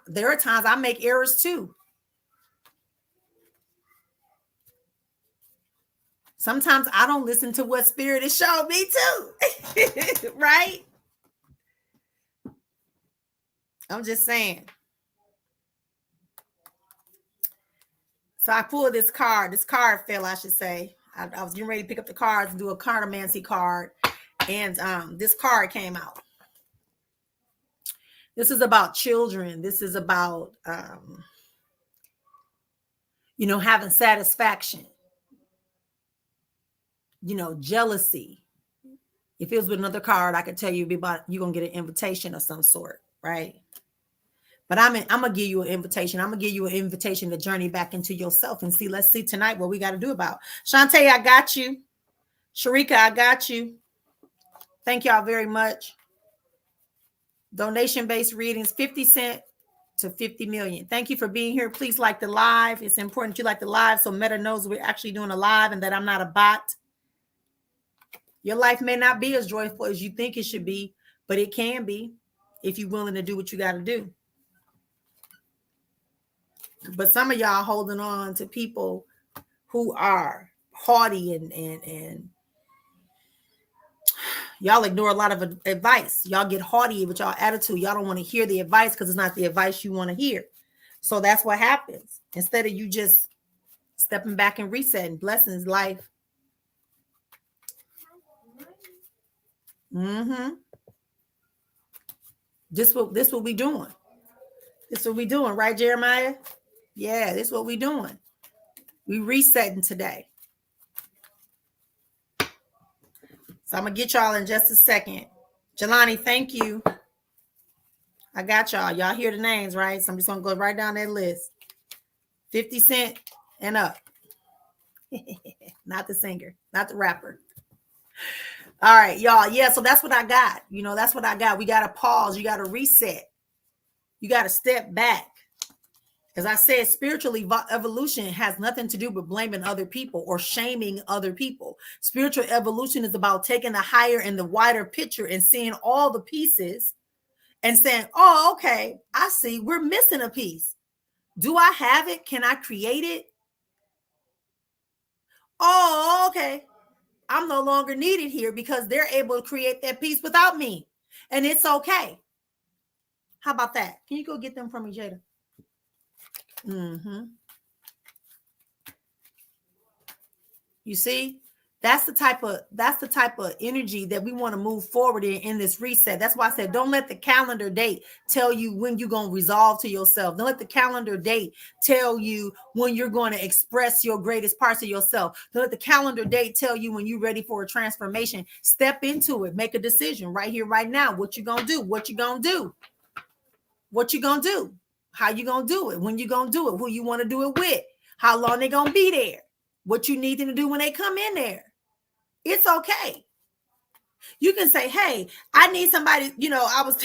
There are times I make errors too. Sometimes I don't listen to what Spirit is showing me too. Right? I'm just saying. So I pulled this card. This card fell, I should say. I was getting ready to pick up the cards and do a cartomancy card. And this card came out. This is about children. This is about, having satisfaction. Jealousy. If it was with another card, I could tell you you're going to get an invitation of some sort, right? But I'm going to give you an invitation. I'm going to give you an invitation to journey back into yourself and see. Let's see tonight what we got to do about. Shantae, I got you. Sharika, I got you. Thank y'all very much. Donation-based readings, 50 cents to 50 million. Thank you for being here. Please like the live. It's important you like the live so Meta knows we're actually doing a live and that I'm not a bot. Your life may not be as joyful as you think it should be, but it can be if you're willing to do what you got to do. But some of y'all holding on to people who are haughty and y'all ignore a lot of advice. Y'all get haughty with y'all attitude. Y'all don't want to hear the advice because it's not the advice you want to hear. So that's what happens. Instead of you just stepping back and resetting, blessings, life. This what we doing. This what we doing, right, Jeremiah? Yeah, this what we doing. We resetting today. So I'm gonna get y'all in just a second. Jelani, thank you. I got y'all. Y'all hear the names, right? So I'm just gonna go right down that list. 50 Cent and up. Not the singer, not the rapper. All right, y'all. Yeah, so that's what I got. You know, that's what I got. We got to pause. You got to reset. You got to step back. As I said, spiritual evolution has nothing to do with blaming other people or shaming other people. Spiritual evolution is about taking the higher and the wider picture and seeing all the pieces and saying, oh, okay, I see we're missing a piece. Do I have it? Can I create it? Oh, okay. I'm no longer needed here because they're able to create that piece without me. And it's okay. How about that? Can you go get them from me, Jada? You see? That's the type of energy that we want to move forward in this reset. That's why I said, don't let the calendar date tell you when you're going to resolve to yourself. Don't let the calendar date tell you when you're going to express your greatest parts of yourself. Don't let the calendar date tell you when you're ready for a transformation. Step into it. Make a decision right here, right now. What you going to do? What you going to do? What you going to do? How you going to do it? When you going to do it? Who you want to do it with? How long they going to be there? What you need them to do when they come in there? It's okay. You can say, hey, I need somebody, I was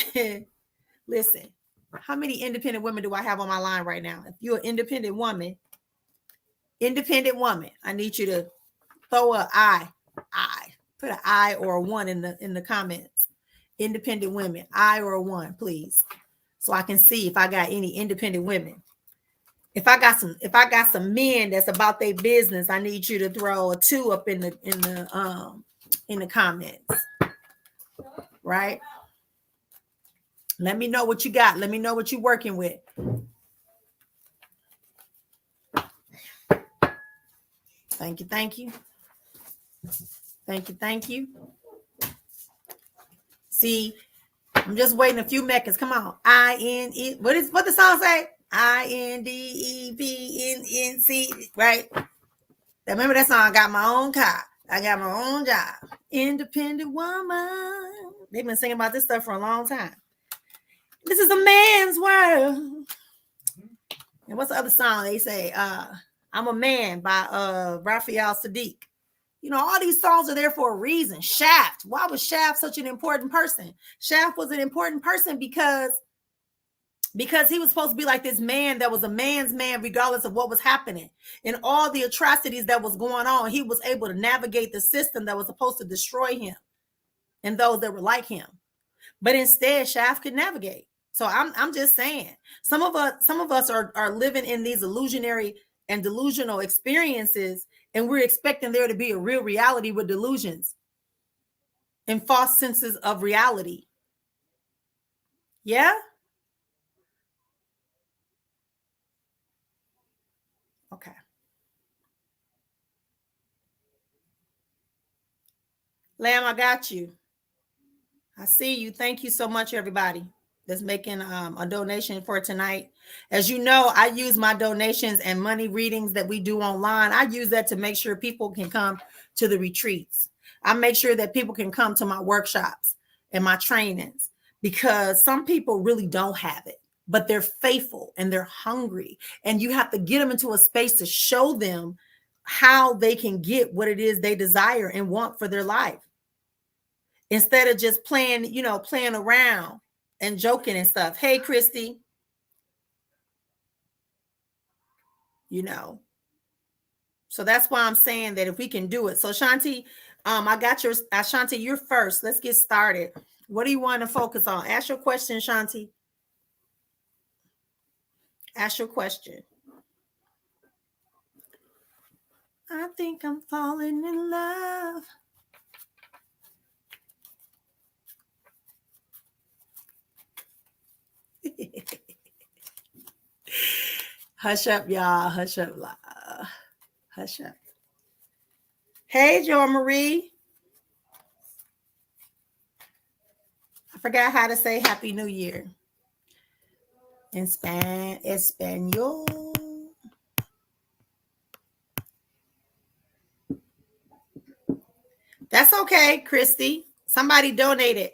listen, how many independent women do I have on my line right now? If you're an independent woman, I need you to throw an I, put an I or a one in the comments. Independent women, I or a one, please. So I can see if I got any independent women. If I got some men that's about their business, I need you to throw a 2 up in the comments. Right? Let me know what you got. Let me know what you're working with. Thank you. Thank you. Thank you. Thank you. See, I'm just waiting a few seconds. Come on. I-N-E. What the song say? I-N-D-E-P-N-N-C. Right? Remember that song? I got my own car. I got my own job. Independent woman. They've been singing about this stuff for a long time. This is a man's world. And what's the other song they say? I'm a Man by Raphael Sadiq. All these songs are there for a reason. Shaft. Why was Shaft such an important person? Shaft was an important person because he was supposed to be like this man that was a man's man, regardless of what was happening and all the atrocities that was going on. He was able to navigate the system that was supposed to destroy him and those that were like him. But instead, Shaft could navigate. So I'm just saying, some of us are living in these illusionary and delusional experiences, and we're expecting there to be a real reality with delusions and false senses of reality. Yeah? Okay. Lamb, I got you. I see you. Thank you so much, everybody that's making a donation for tonight. As you know, I use my donations and money readings that we do online. I use that to make sure people can come to the retreats. I make sure that people can come to my workshops and my trainings, because some people really don't have it, but they're faithful and they're hungry. And you have to get them into a space to show them how they can get what it is they desire and want for their life, instead of just playing around and joking and stuff. Hey, Christy. So that's why I'm saying that if we can do it. So Shanti, I got your Shanti, you're first. Let's get started. What do you want to focus on? Ask your question, Shanti. Ask your question. I think I'm falling in love. Hush up, y'all. Hush up. Hush up. Hey, Jo Marie. forgot how to say Happy New Year in Espanol. That's okay, Christy. Somebody donated.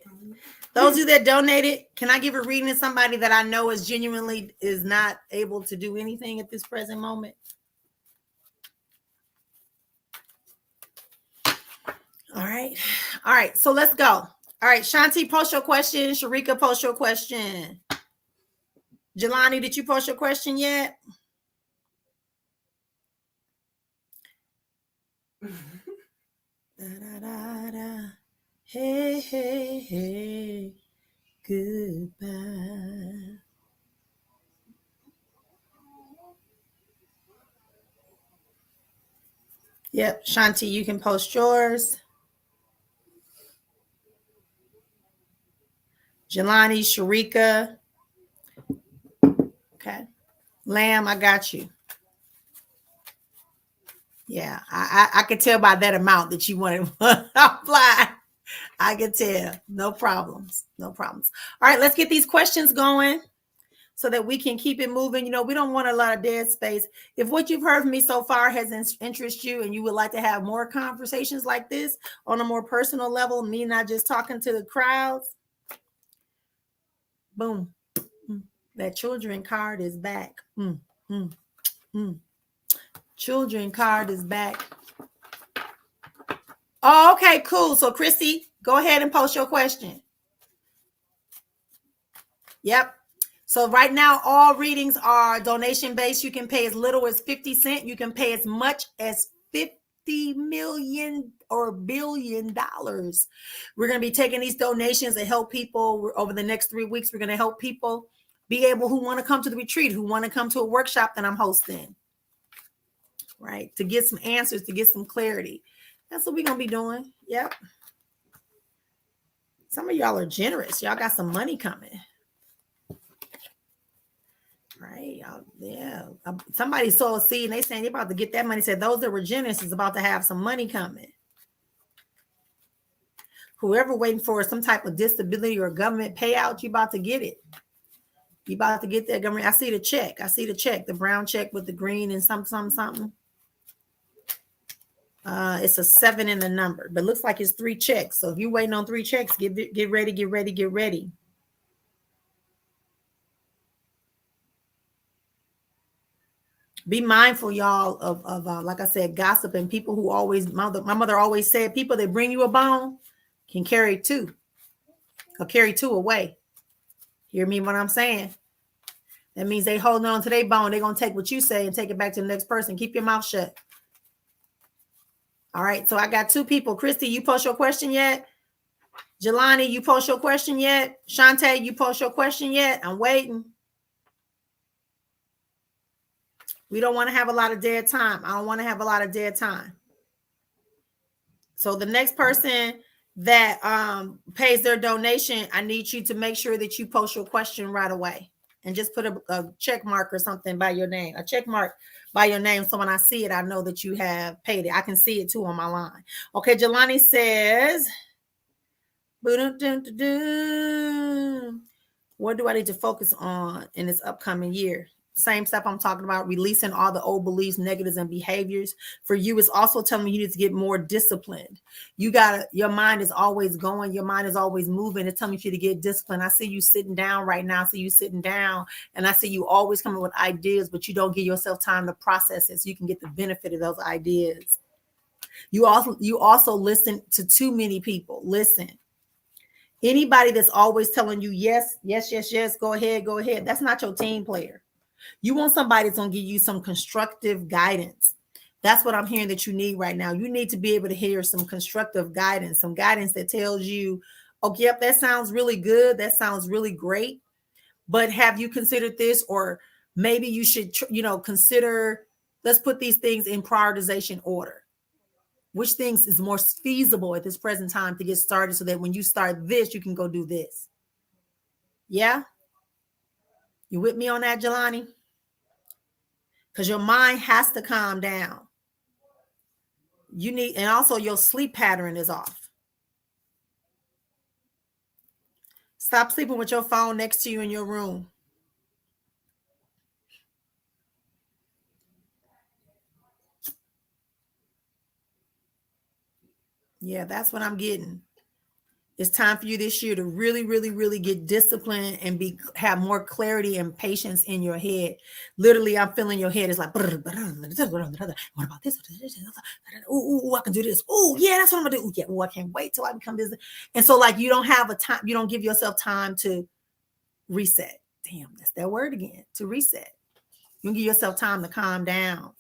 Those of you that donated, can I give a reading to somebody that I know is genuinely is not able to do anything at this present moment? All right. All right. So let's go. All right. Shanti, post your question. Sharika, post your question. Jelani, did you post your question yet? Da, da, da, da. Hey, hey, hey. Goodbye. Yep. Shanti, you can post yours. Jelani, Sharika. Okay. Lamb, I got you. Yeah, I could tell by that amount that you wanted to apply. I could tell. No problems. No problems. All right, let's get these questions going so that we can keep it moving. You know, we don't want a lot of dead space. If what you've heard from me so far has interested you and you would like to have more conversations like this on a more personal level, me not just talking to the crowds, boom, that children card is back. Children card is back. Oh, okay, cool. So Christy, go ahead and post your question. Yep. So right now, all readings are donation based. You can pay as little as 50 cents. You can pay as much as $50 million or $1 billion. We're going to be taking these donations to help people over the next 3 weeks. We're going to help people be able who want to come to the retreat, who want to come to a workshop that I'm hosting, right? To get some answers, to get some clarity. That's what we're going to be doing. Yep. Some of y'all are generous. Y'all got some money coming. Right. Yeah. Somebody saw a seed and they saying they're about to get that money. Said those that were generous is about to have some money coming. Whoever waiting for some type of disability or government payout, you about to get it. You about to get that government. I see the check. The brown check with the green and something. It's a 7 in the number, but looks like it's 3 checks. So if you're waiting on 3 checks, get ready. Be mindful, y'all, of like I said, gossip and people who always, my mother always said, people that bring you a bone can carry 2 or carry 2 away. Hear me what I'm saying? That means they holding on to their bone. They're going to take what you say and take it back to the next person. Keep your mouth shut. All right. So I got 2 people. Christy, you post your question yet? Jelani, you post your question yet? Shantae, you post your question yet? I'm waiting. We don't want to have a lot of dead time. I don't want to have a lot of dead time. So the next person that pays their donation, I need you to make sure that you post your question right away and just put a check mark or something by your name, a check mark by your name. So when I see it, I know that you have paid it. I can see it too on my line. Okay, Jelani says, what do I need to focus on in this upcoming year? Same stuff I'm talking about, releasing all the old beliefs, negatives, and behaviors. For you, it's also telling me you need to get more disciplined. Your mind is always going. Your mind is always moving. It's telling you to get disciplined. I see you sitting down right now. I see you sitting down, and I see you always coming with ideas, but you don't give yourself time to process it so you can get the benefit of those ideas. You also listen to too many people. Listen. Anybody that's always telling you, yes, go ahead. That's not your team player. You want somebody that's going to give you some constructive guidance. That's what I'm hearing that you need right now. You need to be able to hear some constructive guidance, some guidance that tells you, okay, yep, that sounds really good. That sounds really great. But have you considered this? Or maybe you should, consider, let's put these things in prioritization order. Which things is more feasible at this present time to get started so that when you start this, you can go do this. Yeah? You with me on that, Jelani? Because your mind has to calm down. And also your sleep pattern is off. Stop sleeping with your phone next to you in your room. Yeah, that's what I'm getting. It's time for you this year to really, really, really get disciplined and have more clarity and patience in your head. Literally, I'm feeling your head is like, what about this? Ooh, I can do this. Oh, yeah, that's what I'm gonna do. Ooh, yeah, I can't wait till I become this. And so, like, you don't have a time, you don't give yourself time to reset. Damn, that's that word again. To reset. You don't give yourself time to calm down.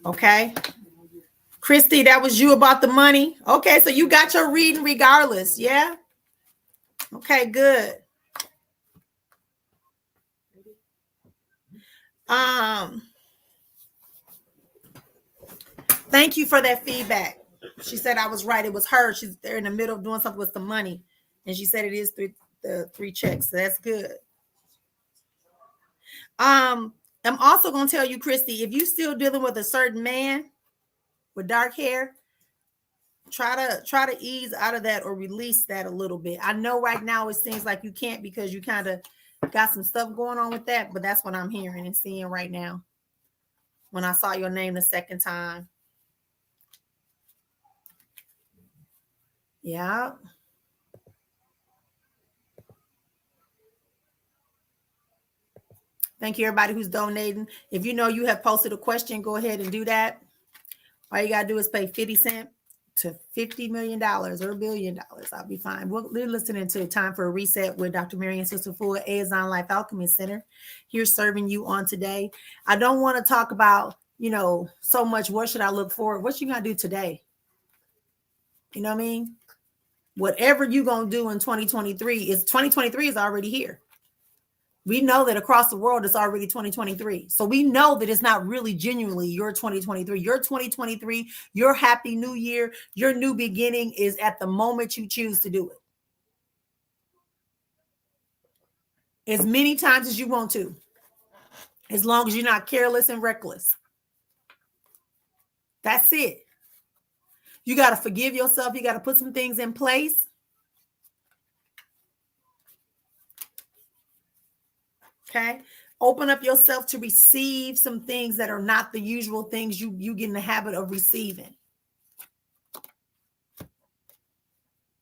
Okay. Christy, that was you about the money. Okay, so you got your reading regardless. Yeah. Okay, good. Thank you for that feedback. She said I was right. It was her. She's there in the middle of doing something with the money. And she said it is the three checks. So that's good. I'm also gonna tell you, Christy, if you still dealing with a certain man with dark hair, try to ease out of that or release that a little bit. I know right now it seems like you can't because you kind of got some stuff going on with that, but that's what I'm hearing and seeing right now. When I saw your name the second time. Yeah. Thank you, everybody who's donating. If you know you have posted a question, go ahead and do that. All you got to do is pay 50 cents to $50 million or $1 billion. I'll be fine. We're listening to Time for a Reset with Dr. Marian Sister Full, Azon Life Alchemist Center, here serving you on today. I don't want to talk about, so much. What should I look for? What you got to do today? You know what I mean? Whatever you're going to do in 2023 is already here. We know that across the world, it's already 2023. So we know that it's not really genuinely your 2023. Your 2023, your happy new year, your new beginning is at the moment you choose to do it. As many times as you want to. As long as you're not careless and reckless. That's it. You got to forgive yourself. You got to put some things in place. Okay. Open up yourself to receive some things that are not the usual things you get in the habit of receiving.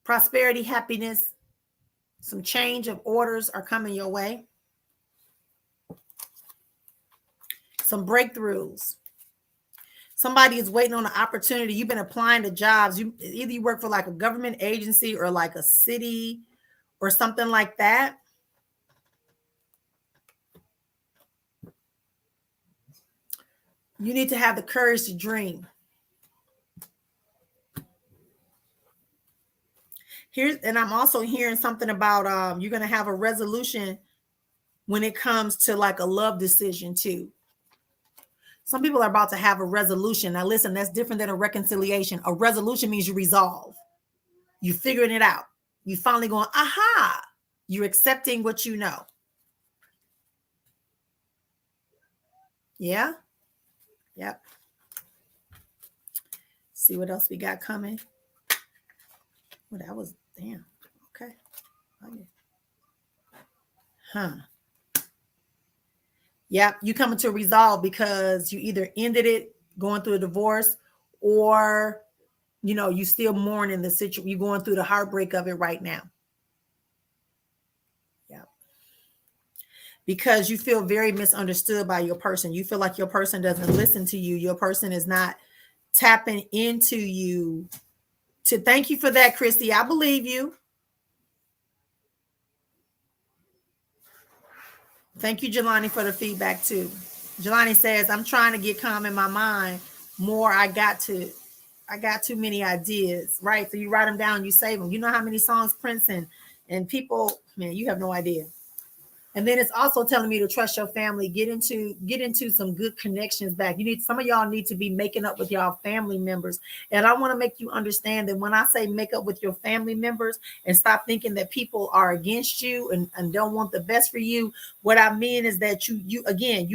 Prosperity, happiness, some change of orders are coming your way. Some breakthroughs. Somebody is waiting on an opportunity. You've been applying to jobs. Either you work for like a government agency or like a city or something like that. You need to have the courage to dream. And I'm also hearing something about you're going to have a resolution when it comes to like a love decision too. Some people are about to have a resolution. Now listen, that's different than a reconciliation. A resolution means you resolve. You're figuring it out. You finally going, aha. You're accepting what you know. Yeah. Yep. See what else we got coming. Well, that was damn. Okay. Huh. Yep. You coming to resolve because you either ended it going through a divorce or, you still mourning the situation. You're going through the heartbreak of it right now. Yep. Because you feel very misunderstood by your person. You feel like your person doesn't listen to you. Your person is not tapping into you. Thank you for that, Christy. I believe you. Thank you, Jelani, for the feedback too. Jelani says, I'm trying to get calm in my mind more. I got too many ideas, right? So you write them down, you save them. You know how many songs Prince and people, man, you have no idea. And then it's also telling me to trust your family, get into some good connections back. Some of y'all need to be making up with y'all family members. And I want to make you understand that when I say make up with your family members and stop thinking that people are against you and don't want the best for you, what I mean is that you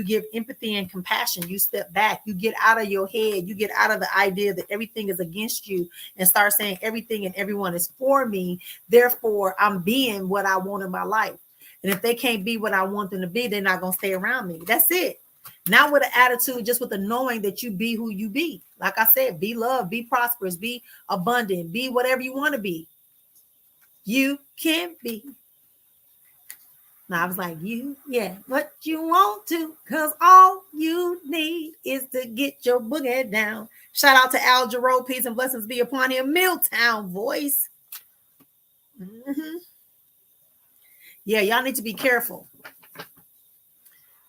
give empathy and compassion. You step back, you get out of your head, you get out of the idea that everything is against you and start saying everything and everyone is for me. Therefore, I'm being what I want in my life. And if they can't be what I want them to be, they're not going to stay around me. That's it. Not with an attitude, just with the knowing that you be who you be. Like I said, be loved, be prosperous, be abundant, be whatever you want to be. You can be. Now I was like, what you want to, because all you need is to get your boogie down. Shout out to Al Jarreau. Peace and blessings be upon him. Milltown voice. Mm-hmm. Yeah, y'all need to be careful.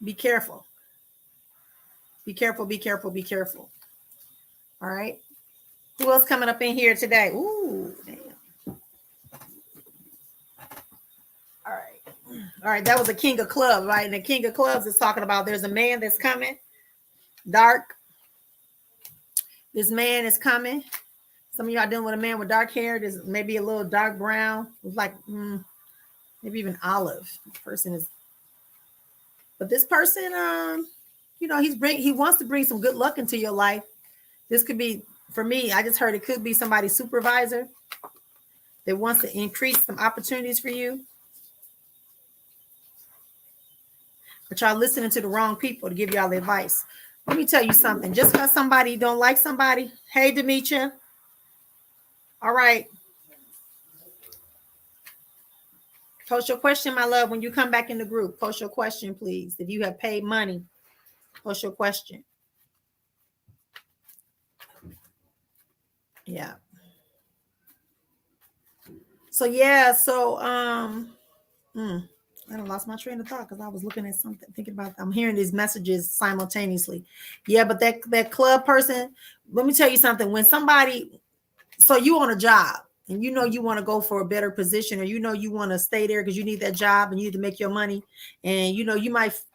Be careful. Be careful, be careful, be careful. All right. Who else coming up in here today? Ooh, damn. All right. All right. That was the King of Clubs, right? And the King of Clubs is talking about there's a man that's coming. Dark. This man is coming. Some of y'all dealing with a man with dark hair. There's maybe a little dark brown. It's like maybe even olive. This person is. But this person, he wants to bring some good luck into your life. This could be, for me, I just heard it could be somebody's supervisor that wants to increase some opportunities for you. But y'all listening to the wrong people to give y'all advice. Let me tell you something. Just because somebody don't like somebody. Hey, Demetria. All right. Post your question, my love, when you come back in the group. Post your question, please. If you have paid money, post your question. Yeah. So I done lost my train of thought because I was looking at something, thinking about, I'm hearing these messages simultaneously. Yeah, but that club person, let me tell you something. When somebody, so you on a job and you want to go for a better position, or you want to stay there because you need that job and you need to make your money, and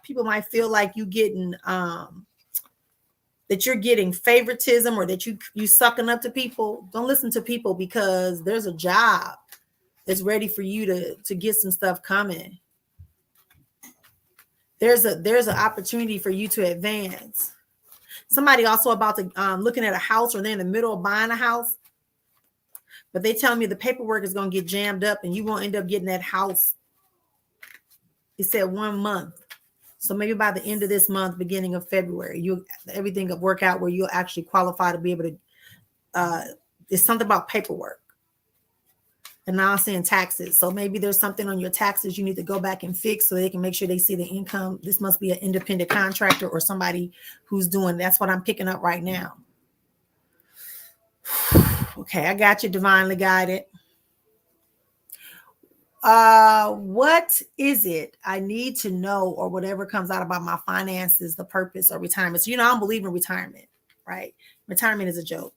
people might feel like you getting that you're getting favoritism, or that you sucking up to people. Don't listen to people, because there's a job that's ready for you to get some stuff coming. There's an opportunity for you to advance. Somebody also about to looking at a house, or they're in the middle of buying a house, but they tell me the paperwork is going to get jammed up and you won't end up getting that house. It said 1 month. So maybe by the end of this month, beginning of February, everything will work out where you'll actually qualify to be able to, it's something about paperwork. And now I'm saying taxes. So maybe there's something on your taxes you need to go back and fix so they can make sure they see the income. This must be an independent contractor or somebody who's doing, that's what I'm picking up right now. Okay, I got you, divinely guided. What is it I need to know, or whatever comes out about my finances, the purpose, or retirement? So, I don't believe in retirement, right? Retirement is a joke.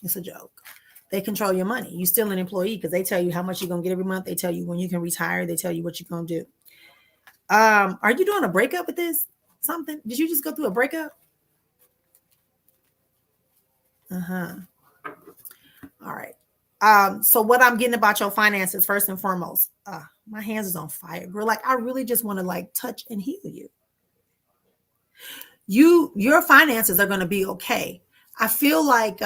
It's a joke. They control your money. You're still an employee because they tell you how much you're going to get every month. They tell you when you can retire. They tell you what you're going to do. Are you doing a breakup with this? Something? Did you just go through a breakup? Uh-huh. All right. So what I'm getting about your finances, first and foremost, my hands is on fire, girl. Like, I really just want to touch and heal you. Your finances are going to be okay. I feel like,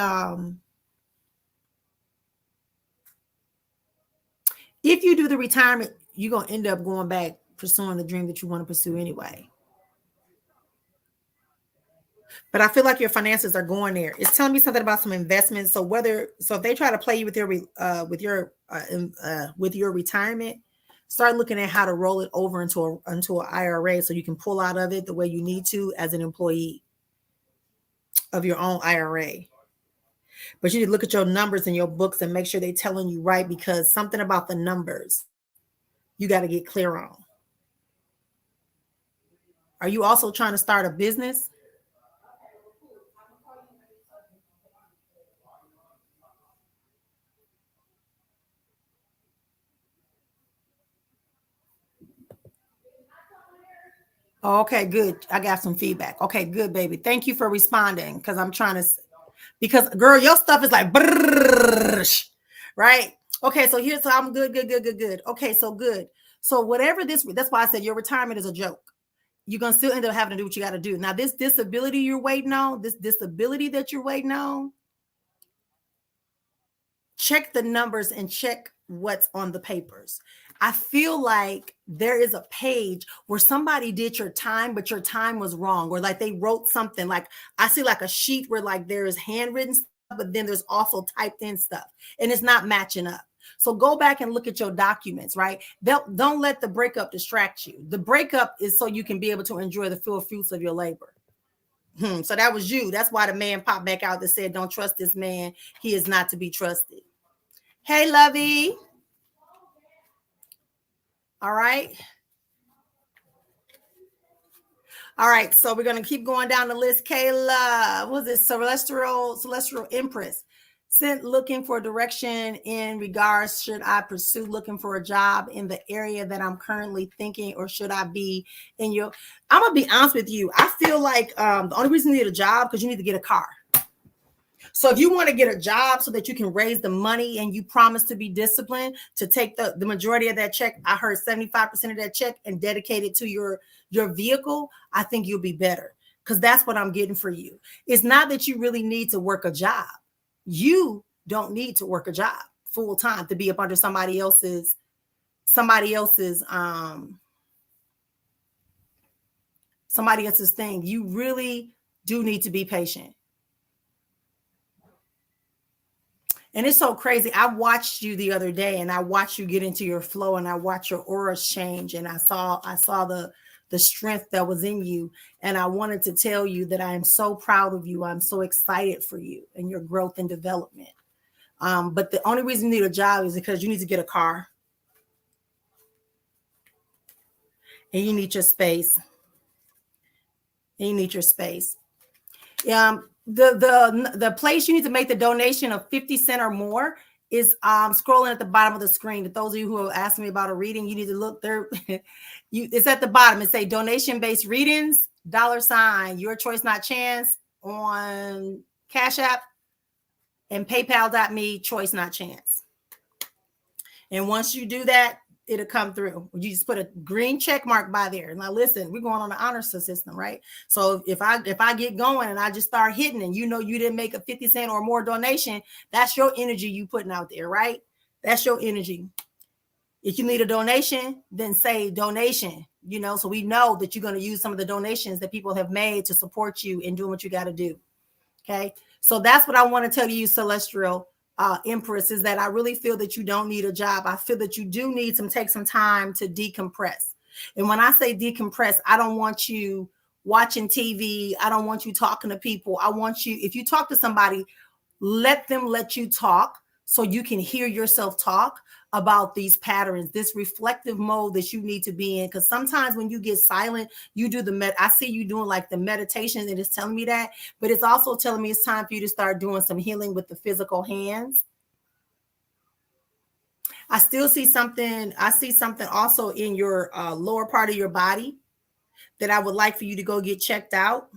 if you do the retirement, you're going to end up going back pursuing the dream that you want to pursue anyway. But I feel like your finances are going there. It's telling me something about some investments. So if they try to play you with your retirement, start looking at how to roll it over into an IRA so you can pull out of it the way you need to as an employee of your own IRA. But you need to look at your numbers in your books and make sure they're telling you right, because something about the numbers you got to get clear on. Are you also trying to start a business? Okay, good. I got some feedback. Okay, good, baby. Thank you for responding because I'm trying to, because girl, your stuff is like, right? Okay, so here's, so I'm good, good, good, good, good. Okay, so good. So whatever this, that's why I said your retirement is a joke. You're gonna still end up having to do what you got to do. Now, this disability you're waiting on, this disability that you're waiting on, check the numbers and check what's on the papers. I feel like there is a page where somebody did your time, but your time was wrong, or like they wrote something. Like I see like a sheet where like there is handwritten stuff, but then there's also typed in stuff, and it's not matching up. So go back and look at your documents, right? Don't let the breakup distract you. The breakup is so you can be able to enjoy the full fruits of your labor. So that was you. That's why the man popped back out that said, "Don't trust this man. He is not to be trusted." Hey, Lovey. All right. All right. So we're going to keep going down the list. Kayla, what was it? Celestial Empress. Sent looking for direction in regards, should I pursue looking for a job in the area that I'm currently thinking, or should I be in your, I'm going to be honest with you. I feel like the only reason you need a job because you need to get a car. So if you want to get a job so that you can raise the money and you promise to be disciplined to take the majority of that check, I heard 75% of that check, and dedicate it to your vehicle, I think you'll be better, because that's what I'm getting for you. It's not that you really need to work a job. You don't need to work a job full time to be up under somebody else's thing. You really do need to be patient. And it's so crazy. I watched you the other day, and I watched you get into your flow, and I watched your auras change, and I saw the strength that was in you. And I wanted to tell you that I am so proud of you. I'm so excited for you and your growth and development. But the only reason you need a job is because you need to get a car, and you need your space. And you need your space. The place you need to make the donation of 50 cents or more is scrolling at the bottom of the screen. To those of you who are asking me about a reading, you need to look there. It's at the bottom. It say donation-based readings, $, your choice, not chance, on Cash App, and PayPal.me, choice, not chance. And once you do that, it'll come through. You just put a green check mark by there. Now listen, we're going on the honor system, right? So if I get going and I just start hitting, and you know you didn't make a 50 cent or more donation, that's your energy you putting out there, right? That's your energy. If you need a donation, then say donation, so we know that you're going to use some of the donations that people have made to support you in doing what you got to do. Okay. So that's what I want to tell you, Celestial Empress, is that I really feel that you don't need a job. I feel that you do need take some time to decompress. And when I say decompress, I don't want you watching TV. I don't want you talking to people. I want you, if you talk to somebody, let them let you talk so you can hear yourself talk about these patterns, this reflective mode that you need to be in. Because sometimes when you get silent, you do I see you doing like the meditation, and it's telling me that, but it's also telling me it's time for you to start doing some healing with the physical hands. I still see something. I see something also in your lower part of your body that I would like for you to go get checked out.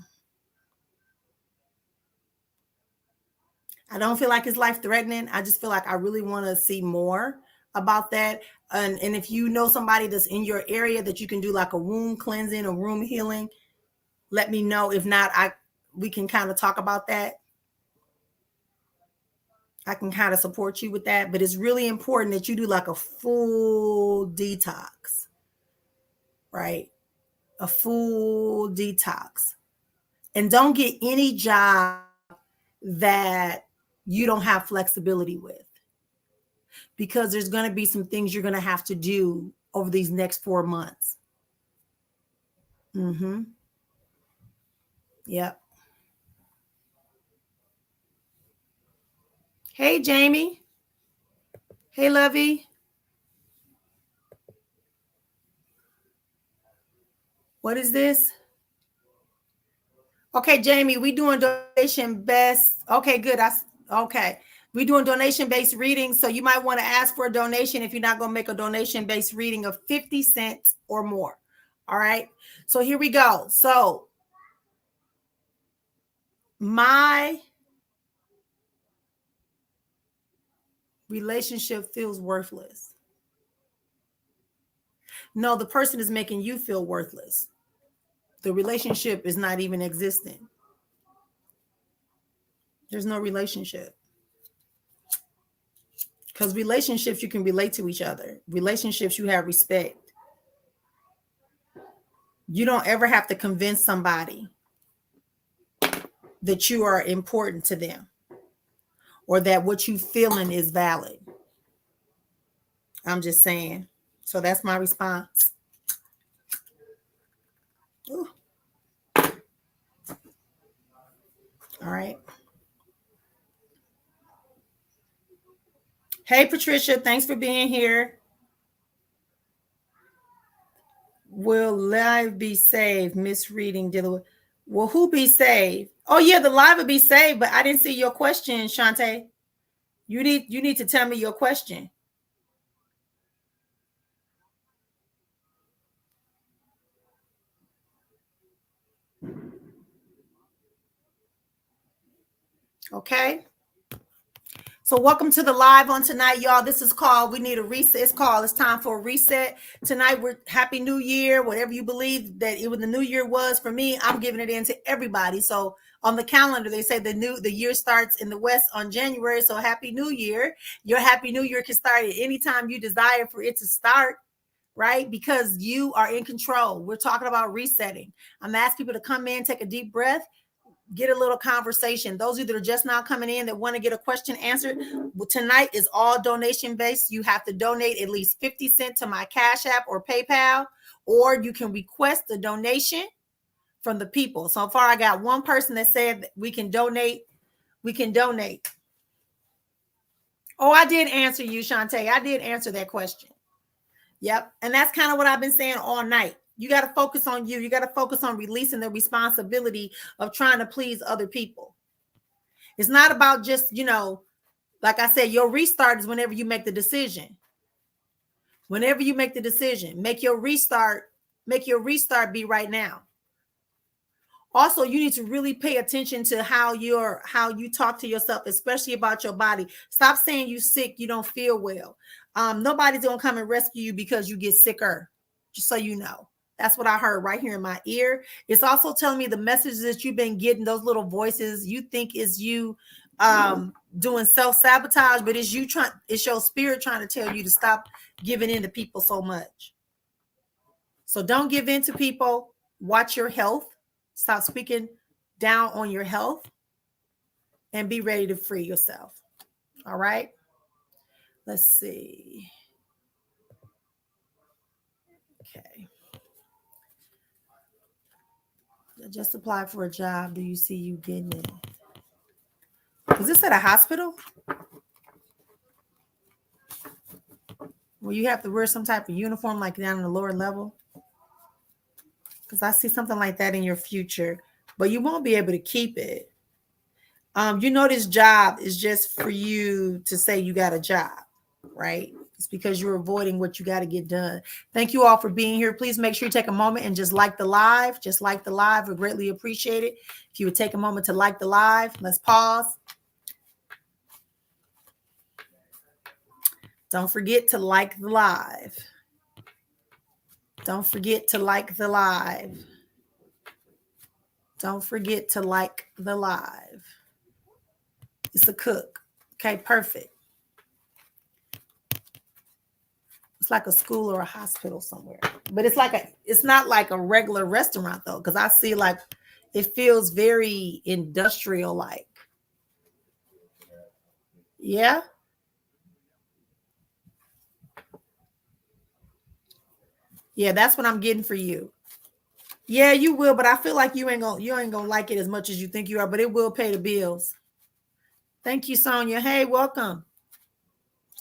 I don't feel like it's life threatening. I just feel like I really want to see more about that. And if you know somebody that's in your area that you can do like a womb cleansing or womb healing, let me know. If not, we can kind of talk about that. I can kind of support you with that, but it's really important that you do like a full detox, right? A full detox. And don't get any job that you don't have flexibility with, because there's going to be some things you're going to have to do over these next 4 months. Yep. Hey, Jamie. Hey, Lovey. What is this? Okay, Jamie, we doing donation best. Okay, good. Okay. We doing donation-based readings. So you might want to ask for a donation if you're not going to make a donation-based reading of 50 cents or more. All right. So here we go. So my relationship feels worthless. No, the person is making you feel worthless. The relationship is not even existing. There's no relationship. Because relationships, you can relate to each other. Relationships, you have respect. You don't ever have to convince somebody that you are important to them or that what you feeling is valid. I'm just saying. So that's my response. Ooh. All right. Hey, Patricia, thanks for being here. Will live be saved? Misreading. Will who be saved? Oh, yeah, the live will be saved, but I didn't see your question, Shantae. You need to tell me your question. Okay. So welcome to the live on tonight, y'all. This is called We Need a Reset. It's time for a reset. Tonight, we're Happy New Year. Whatever you believe that it was the new year was for me, I'm giving it in to everybody. So on the calendar, they say the year starts in the West on January. So Happy New Year. Your Happy New Year can start at any time you desire for it to start, right? Because you are in control. We're talking about resetting. I'm asking people to come in, take a deep breath, get a little conversation. Those of you that are just now coming in that want to get a question answered, tonight is all donation based. You have to donate at least 50 cents to my Cash App or PayPal, or you can request a donation from the people. So far, I got one person that said we can donate. We can donate. Oh, I did answer you, Shantae. I did answer that question. Yep. And that's kind of what I've been saying all night. You got to focus on you. You got to focus on releasing the responsibility of trying to please other people. It's not about just, like I said, your restart is whenever you make the decision. Whenever you make the decision, make your restart be right now. Also, you need to really pay attention to how you talk to yourself, especially about your body. Stop saying you're sick, you don't feel well. Nobody's gonna come and rescue you because you get sicker, just so you know. That's what I heard right here in my ear. It's also telling me the messages that you've been getting, those little voices you think is you doing self-sabotage, but it's your spirit trying to tell you to stop giving in to people so much. So don't give in to people. Watch your health. Stop speaking down on your health and be ready to free yourself. All right. Let's see. Okay. I just applied for a job. Do you see you getting it? Is this at a hospital? Well, you have to wear some type of uniform like down in the lower level? Because I see something like that in your future, but you won't be able to keep it. This job is just for you to say you got a job, right? It's because you're avoiding what you got to get done. Thank you all for being here. Please make sure you take a moment and just like the live. Just like the live. We greatly appreciate it. If you would take a moment to like the live, let's pause. Don't forget to like the live. Don't forget to like the live. Don't forget to like the live. It's a cook. Okay, perfect. It's like a school or a hospital somewhere, but it's not like a regular restaurant though, because I see like it feels very industrial like. Yeah. Yeah, that's what I'm getting for you. Yeah, you will, but I feel like you ain't gonna like it as much as you think you are, but it will pay the bills. Thank you, Sonia. Hey, welcome.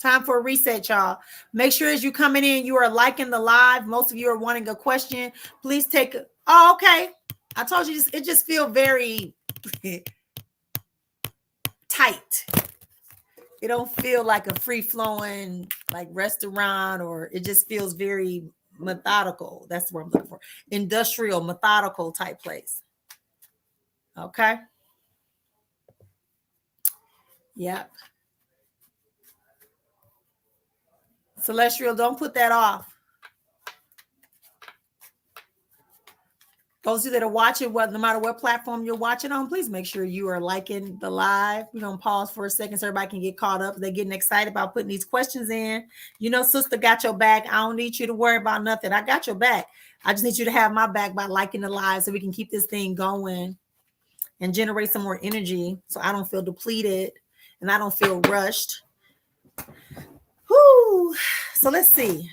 Time for a reset, y'all. Make sure as you coming in, you are liking the live. Most of you are wanting a question. Please take a. Oh, okay. I told you it just feel very tight. It don't feel like a free flowing like restaurant, or it just feels very methodical. That's what I'm looking for. Industrial, methodical type place. Okay. Yep. Celestial, don't put that off. Those of you that are watching, no matter what platform you're watching on, please make sure you are liking the live. We're going to pause for a second so everybody can get caught up. They're getting excited about putting these questions in. You know, sister got your back. I don't need you to worry about nothing. I got your back. I just need you to have my back by liking the live so we can keep this thing going and generate some more energy so I don't feel depleted and I don't feel rushed. Whoo. So let's see.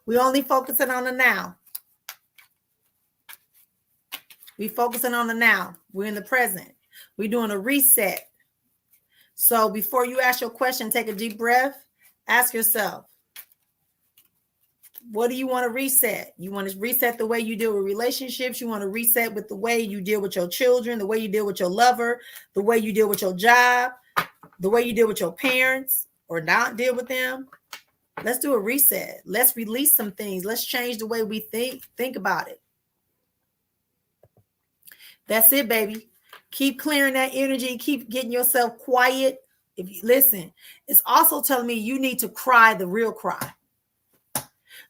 We only focusing on the now. We focusing on the now. We're in the present. We're doing a reset. So before you ask your question, take a deep breath. Ask yourself, what do you want to reset? You want to reset the way you deal with relationships. You want to reset with the way you deal with your children, the way you deal with your lover, the way you deal with your job, the way you deal with your parents or not deal with them. Let's do a reset. Let's release some things. Let's change the way we think about it. That's it, baby. Keep clearing that energy. Keep getting yourself quiet. If you listen, it's also telling me you need to cry the real cry.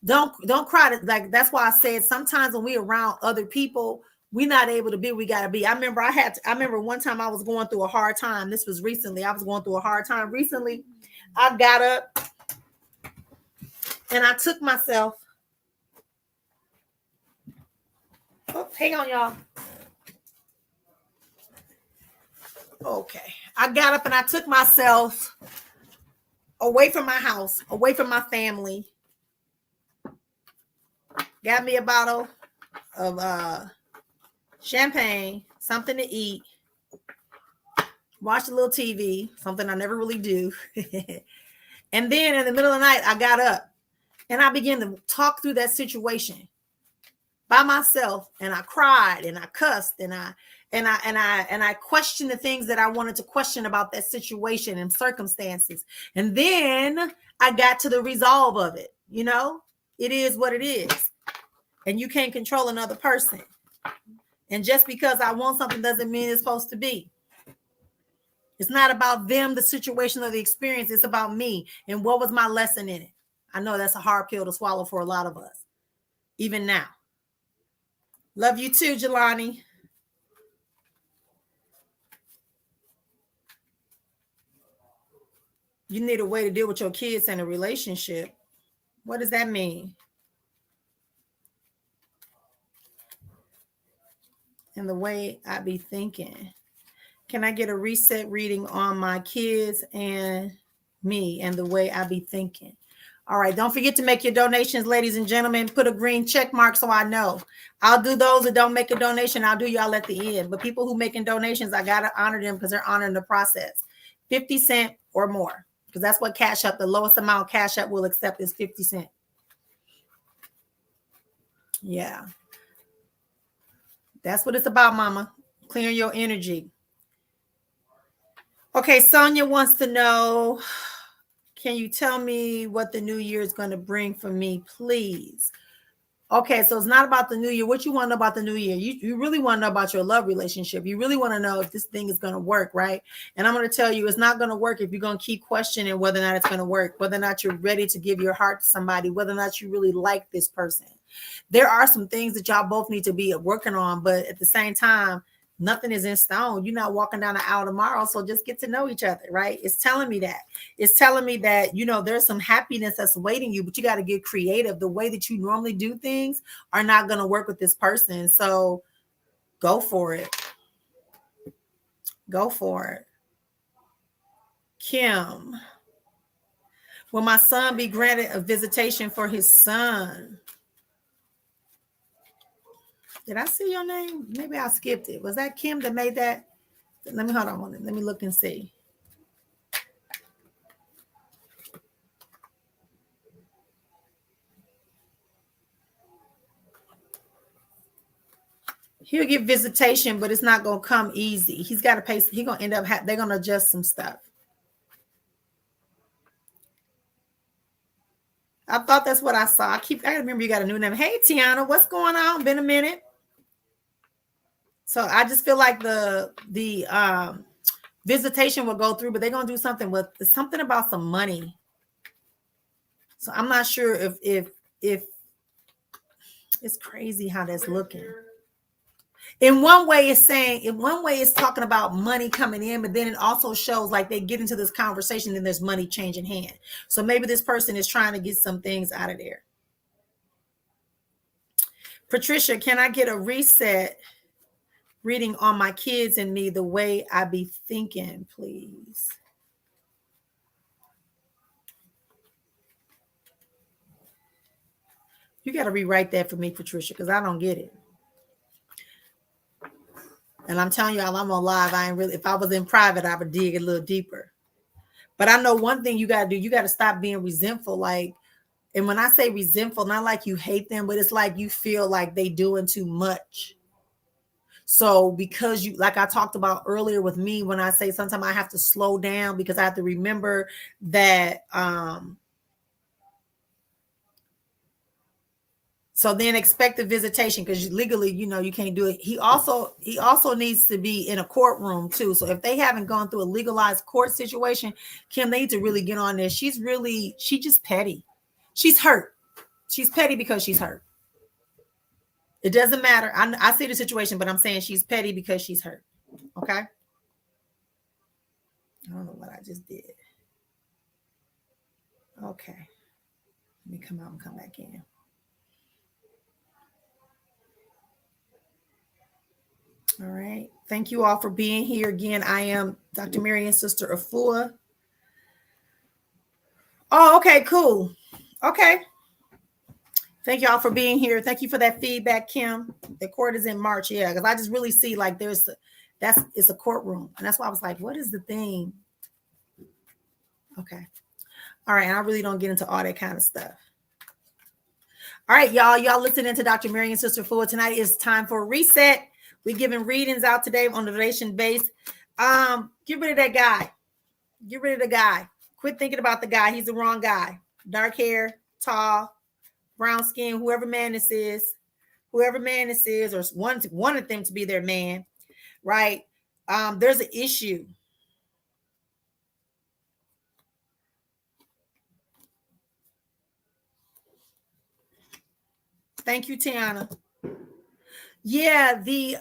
Don't cry. Like, that's why I said sometimes when we're around other people, we're not able to be we got to be. I remember one time I was going through a hard time. This was recently. I was going through a hard time recently. I got up and I took myself. Oh, hang on, y'all. Okay. I got up and I took myself away from my house, away from my family. Got me a bottle of champagne, something to eat. Watched a little TV, something I never really do. And then in the middle of the night, I got up and I began to talk through that situation by myself. And I cried and I cussed and I questioned the things that I wanted to question about that situation and circumstances. And then I got to the resolve of it. You know, it is what it is. And you can't control another person. And just because I want something doesn't mean it's supposed to be. It's not about them, the situation, or the experience. It's about me and what was my lesson in it. I know that's a hard pill to swallow for a lot of us, even now. Love you too, Jelani. You need a way to deal with your kids in a relationship. What does that mean? And the way I be thinking. Can I get a reset reading on my kids and me and the way I be thinking? All right. Don't forget to make your donations, ladies and gentlemen. Put a green check mark so I know. I'll do those that don't make a donation. I'll do y'all at the end. But people who making donations, I got to honor them because they're honoring the process. 50 cents or more, because that's what Cash App, the lowest amount Cash App will accept is 50 cents. Yeah. That's what it's about, mama. Clearing your energy. Okay, Sonia wants to know, can you tell me what the new year is going to bring for me, please? Okay, so it's not about the new year. What you want to know about the new year? You really want to know about your love relationship. You really want to know if this thing is going to work, right? And I'm going to tell you it's not going to work if you're going to keep questioning whether or not it's going to work, whether or not you're ready to give your heart to somebody, whether or not you really like this person. There are some things that y'all both need to be working on, but at the same time, nothing is in stone. You're not walking down the aisle tomorrow, so just get to know each other, right? It's telling me that. It's telling me that, you know, there's some happiness that's awaiting you, but you got to get creative. The way that you normally do things are not going to work with this person. So go for it. Go for it. Kim, will my son be granted a visitation for his son? Did I see your name? Maybe I skipped it. Was that Kim that made that? Let me hold on. Let me look and see. He'll get visitation, but it's not going to come easy. He's got to pay. He's going to end up, they're going to adjust some stuff. I thought that's what I saw. I remember you got a new name. Hey, Tiana, what's going on? Been a minute. So I just feel like the visitation will go through, but they're gonna do something with something about some money. So I'm not sure if it's crazy how that's looking. In one way, it's talking about money coming in, but then it also shows like they get into this conversation and there's money changing hand. So maybe this person is trying to get some things out of there. Patricia, can I get a reset reading on my kids and me the way I be thinking, please? You got to rewrite that for me, Patricia, because I don't get it. And I'm telling you, I'm on live. I ain't really, if I was in private, I would dig a little deeper. But I know one thing you got to do. You got to stop being resentful. Like, and when I say resentful, not like you hate them, but it's like you feel like they doing too much. So because you, like I talked about earlier with me, when I say sometimes I have to slow down because I have to remember that, so then expect the visitation because legally, you can't do it. He also needs to be in a courtroom too. So if they haven't gone through a legalized court situation, Kim, they need to really get on there. She's just petty. She's hurt. She's petty because she's hurt. It doesn't matter. I see the situation, but I'm saying she's petty because she's hurt. Okay. I don't know what I just did. Okay. Let me come out and come back in. All right. Thank you all for being here again. I am Dr. Marion's sister Afua. Oh, okay, cool. Okay. Thank you all for being here. Thank you for that feedback, Kim. The court is in March. Yeah, because I just really see like it's a courtroom. And that's why I was like, what is the thing? Okay. All right. And I really don't get into all that kind of stuff. All right, y'all. Y'all listening to Dr. Marion's sister Afua. Tonight is time for a reset. We're giving readings out today on the relation base. Get rid of that guy. Get rid of the guy. Quit thinking about the guy. He's the wrong guy. Dark hair, tall, brown skin, whoever man this is, or one of them to be their man, right? There's an issue. Thank you, Tiana. Yeah, the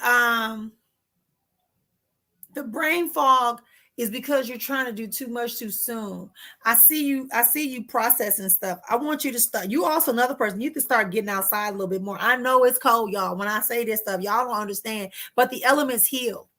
brain fog is because you're trying to do too much too soon. I see you processing stuff. I want you to start. You also another person. You can start getting outside a little bit more. I know it's cold, y'all. When I say this stuff, y'all don't understand. But the elements heal.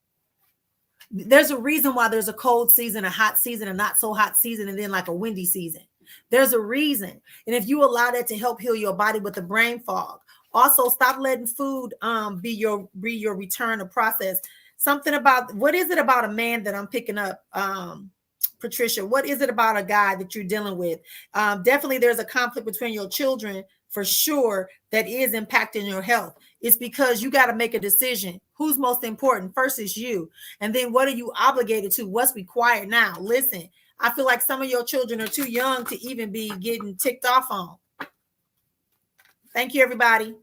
There's a reason why there's a cold season, a hot season, a not so hot season, and then like a windy season. There's a reason. And if you allow that to help heal your body with the brain fog, also stop letting food be your return or process. Something about, what is it about a man that I'm picking up, Patricia? What is it about a guy that you're dealing with? Definitely there's a conflict between your children for sure that is impacting your health. It's because you got to make a decision. Who's most important? First is you. And then what are you obligated to? What's required now? Listen, I feel like some of your children are too young to even be getting ticked off on. Thank you, everybody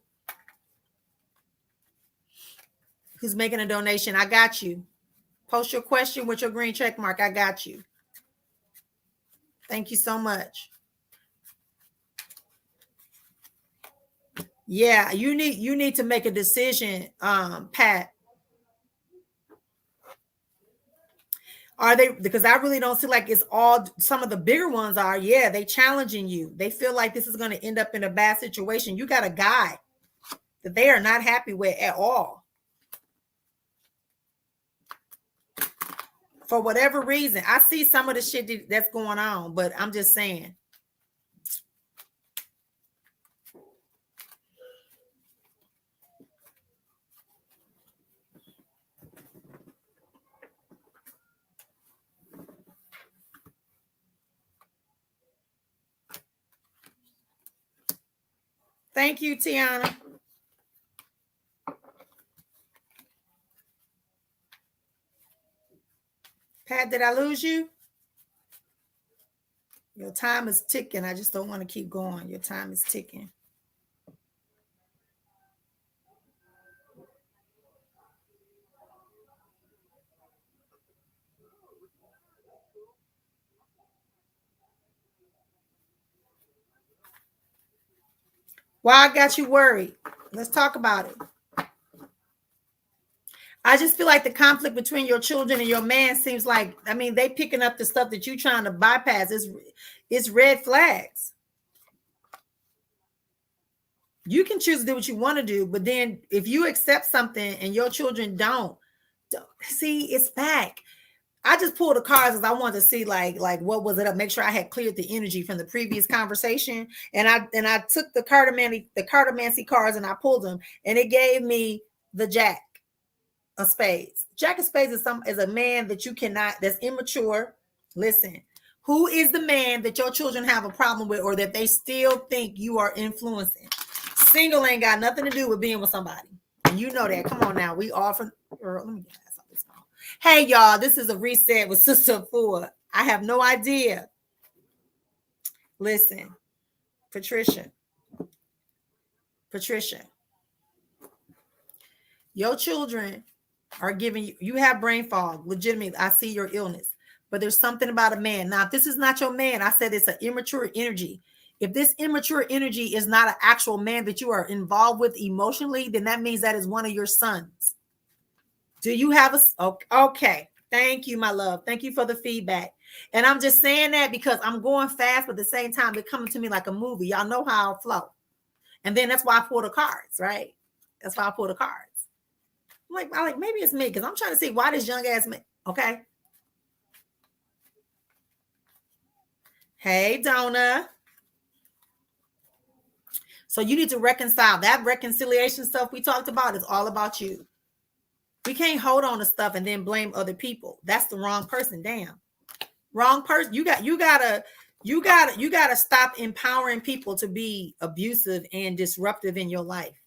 who's making a donation. I got you. Post your question with your green check mark. I got you. Thank you so much. Yeah, you need to make a decision, Pat. Are they, because I really don't see like it's all, some of the bigger ones are, yeah, they challenging you. They feel like this is going to end up in a bad situation. You got a guy that they are not happy with at all. For whatever reason. I see some of the shit that's going on, but I'm just saying. Thank you, Tiana. Pat, did I lose you? Your time is ticking. I just don't want to keep going. Your time is ticking. Why I got you worried? Let's talk about it. I just feel like the conflict between your children and your man seems like, I mean, they picking up the stuff that you trying to bypass. It's red flags. You can choose to do what you want to do, but then if you accept something and your children don't see, it's back. I just pulled the cards because I wanted to see like what was it up, make sure I had cleared the energy from the previous conversation. And I took the cartomancy cards and I pulled them, and it gave me the Jack of Spades. Jack of Spades is a man that you cannot, that's immature. Listen, who is the man that your children have a problem with or that they still think you are influencing? Single ain't got nothing to do with being with somebody. And you know that. Come on now. We often, let me get that this phone. Hey, y'all, this is a reset with Sister Afua. I have no idea. Listen, Patricia, your children are giving you have brain fog. Legitimately, I see your illness, but there's something about a man. Now, if this is not your man, I said it's an immature energy. If this immature energy is not an actual man that you are involved with emotionally, then that means that is one of your sons. Do you have a, okay. Thank you, my love. Thank you for the feedback. And I'm just saying that because I'm going fast, but at the same time, they're coming to me like a movie. Y'all know how I flow. And then that's why I pull the cards, right? That's why I pull the cards. I'm like, maybe it's me because I'm trying to see why this young ass man. Okay. Hey, Donna. So you need to reconcile. That reconciliation stuff we talked about is all about you. We can't hold on to stuff and then blame other people. That's the wrong person. Damn. Wrong person. You gotta stop empowering people to be abusive and disruptive in your life.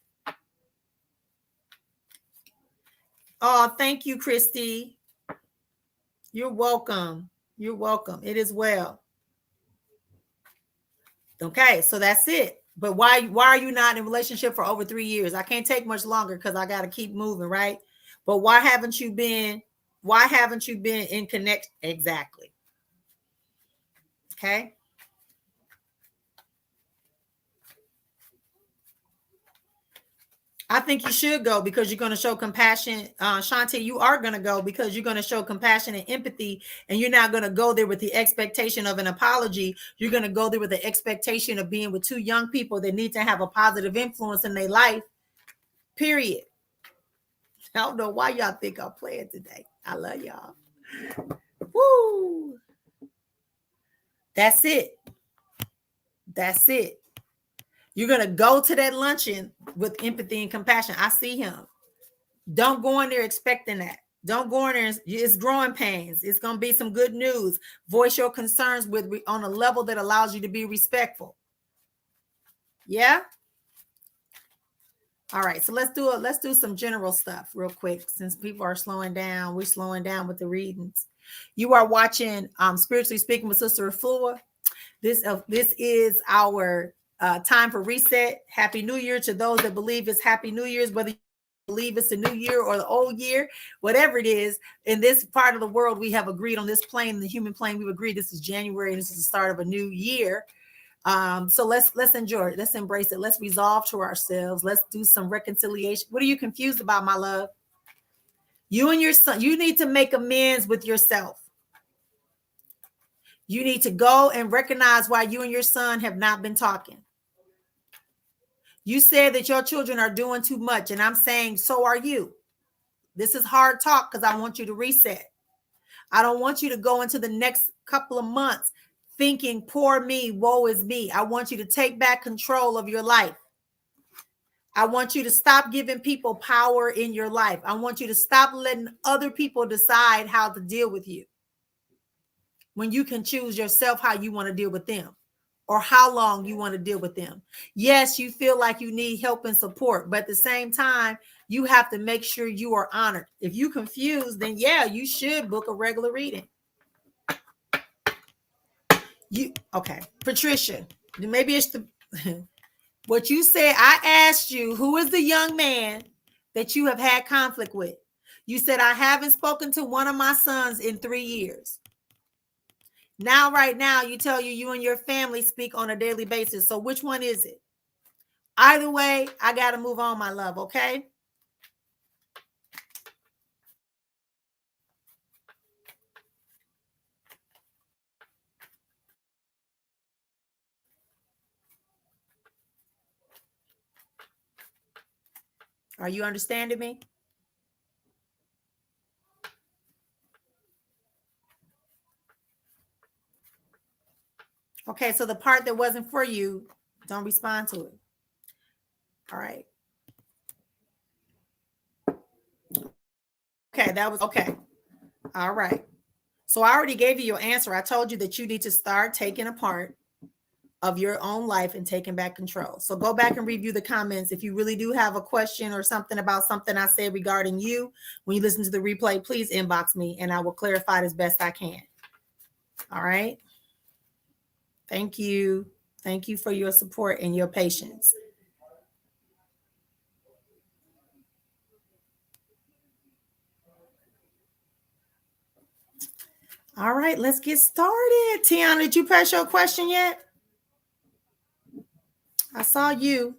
Oh, thank you, Christy. You're welcome. You're welcome. It is well. Okay, so that's it. But why are you not in a relationship for over 3 years? I can't take much longer because I got to keep moving, right? But why haven't you been in connect? Exactly. Okay. I think you should go because you're going to show compassion. Shantae, you are going to go because you're going to show compassion and empathy, and you're not going to go there with the expectation of an apology. You're going to go there with the expectation of being with two young people that need to have a positive influence in their life, period. I don't know why y'all think I'm playing today. I love y'all. Woo! That's it. That's it. You're going to go to that luncheon with empathy and compassion. I see him. Don't go in there expecting that. Don't go in there. It's growing pains. It's going to be some good news. Voice your concerns on a level that allows you to be respectful. Yeah? All right. So let's do some general stuff real quick. Since people are slowing down, we're slowing down with the readings. You are watching Spiritually Speaking with Sister Afua. This is our time for reset. Happy New Year to those that believe it's Happy New Year's, whether you believe it's the new year or the old year, whatever it is. In this part of the world, we have agreed on this plane, the human plane, we've agreed this is January and this is the start of a new year. So let's enjoy it. Let's embrace it. Let's resolve to ourselves. Let's do some reconciliation. What are you confused about, my love? You and your son, you need to make amends with yourself. You need to go and recognize why you and your son have not been talking. You said that your children are doing too much, and I'm saying, so are you. This is hard talk because I want you to reset. I don't want you to go into the next couple of months thinking, poor me, woe is me. I want you to take back control of your life. I want you to stop giving people power in your life. I want you to stop letting other people decide how to deal with you, when you can choose yourself how you want to deal with them or how long you want to deal with them. Yes, you feel like you need help and support, but at the same time, you have to make sure you are honored. If you're confused, then yeah, you should book a regular reading. Okay, Patricia, maybe it's the what you said. I asked you, who is the young man that you have had conflict with? You said, I haven't spoken to one of my sons in 3 years. Now, right now, you tell you and your family speak on a daily basis. So which one is it? Either way, I got to move on, my love, okay? Are you understanding me? Okay, so the part that wasn't for you, don't respond to it. All right. Okay, that was okay. All right. So I already gave you your answer. I told you that you need to start taking a part of your own life and taking back control. So go back and review the comments. If you really do have a question or something about something I said regarding you, when you listen to the replay, please inbox me and I will clarify it as best I can. All right. Thank you. Thank you for your support and your patience. All right, let's get started. Tiana, did you press your question yet? I saw you.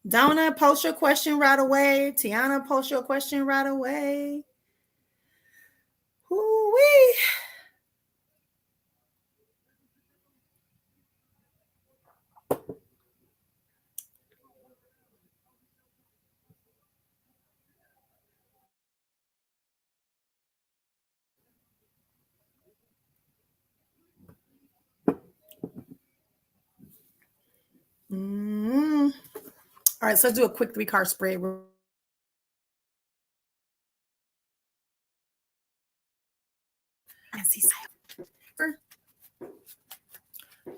Donna, post your question right away. Tiana, post your question right away. Woo-wee. Mm-hmm. All right, so let's do a quick 3-card spread.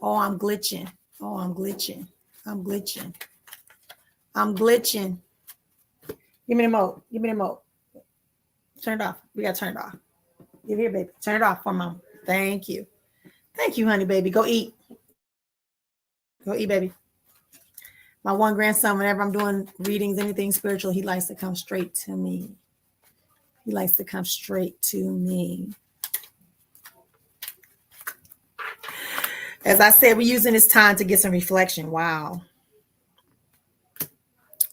Oh, I'm glitching. Oh, I'm glitching. I'm glitching. I'm glitching. Give me the remote. Give me the remote. Turn it off. We got to turn it off. Give here, baby. Turn it off for mom. Thank you. Thank you, honey, baby. Go eat. Go eat, baby. My one grandson, whenever I'm doing readings, anything spiritual, he likes to come straight to me. He likes to come straight to me. As I said, we're using this time to get some reflection. Wow.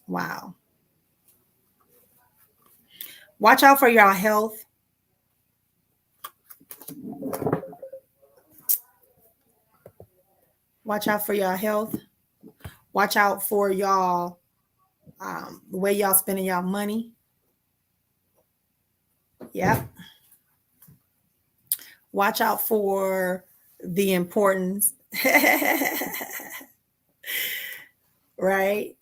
Wow. Watch out for your health. Watch out for your health. Watch out for y'all, the way y'all spending y'all money. Yep. Watch out for the importance. Right?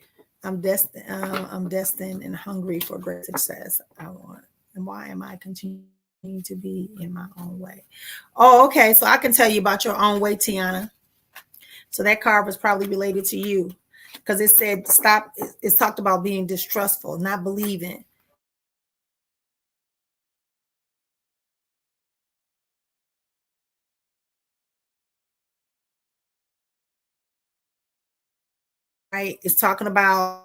I'm destined and hungry for great success. I want. And why am I continuing to be in my own way? Oh, okay. So I can tell you about your own way, Tiana. So that card was probably related to you because it said stop. It's talked about being distrustful, not believing. Right? It's talking about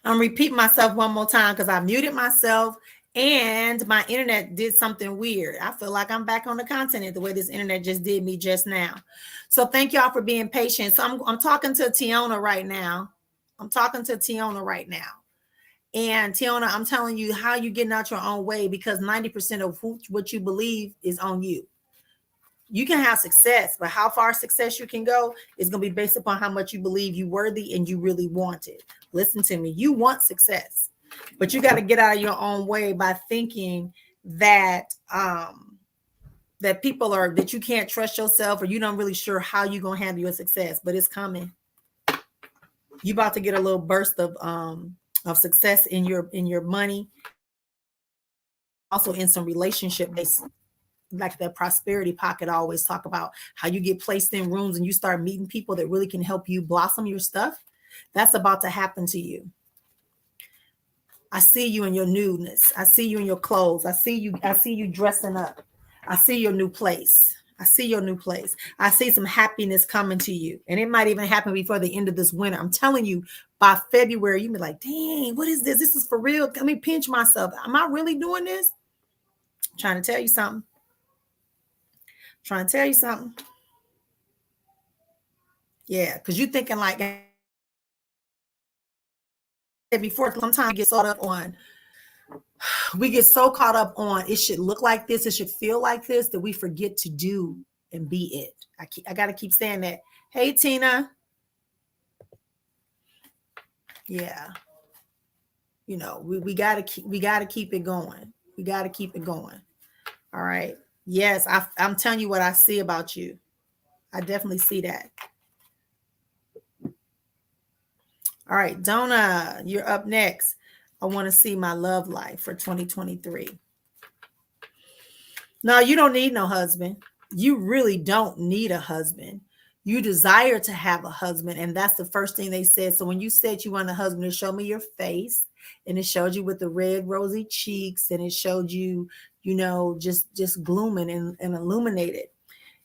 I'm repeating myself one more time because I muted myself and my internet did something weird. I feel like I'm back on the continent the way this internet just did me just now. So thank y'all for being patient. So I'm talking to Tiona right now. I'm talking to Tiona right now. And Tiona, I'm telling you how you getting out your own way because 90% of what you believe is on you. You can have success, but how far success you can go is going to be based upon how much you believe you worthy and you really want it. Listen to me. You want success. But you got to get out of your own way by thinking that that people are that you can't trust yourself, or you're not really sure how you're gonna handle your success, but it's coming. You about to get a little burst of success in your money, also in some relationship based, like that prosperity pocket. I always talk about how you get placed in rooms and you start meeting people that really can help you blossom your stuff. That's about to happen to you. I see you in your newness. I see you in your clothes. I see you dressing up. I see your new place. I see your new place. I see some happiness coming to you. And it might even happen before the end of this winter. I'm telling you, by February, you'll be like, dang, what is this? This is for real. Let me pinch myself. Am I really doing this? I'm trying to tell you something. Trying to tell you something. Yeah, because you're thinking like before, sometimes we get so caught up on it should look like this, it should feel like this, that we forget to do and be it. I got to keep saying that. Hey, Tina. Yeah. You know, we got to keep it going. We got to keep it going. All right. Yes, I'm telling you what I see about you. I definitely see that. All right, Donna, you're up next. I want to see my love life for 2023. No, you don't need no husband. You really don't need a husband. You desire to have a husband, and that's the first thing they said. So when you said you want a husband, it showed me your face, and it showed you with the red rosy cheeks, and it showed you, just glooming and illuminated.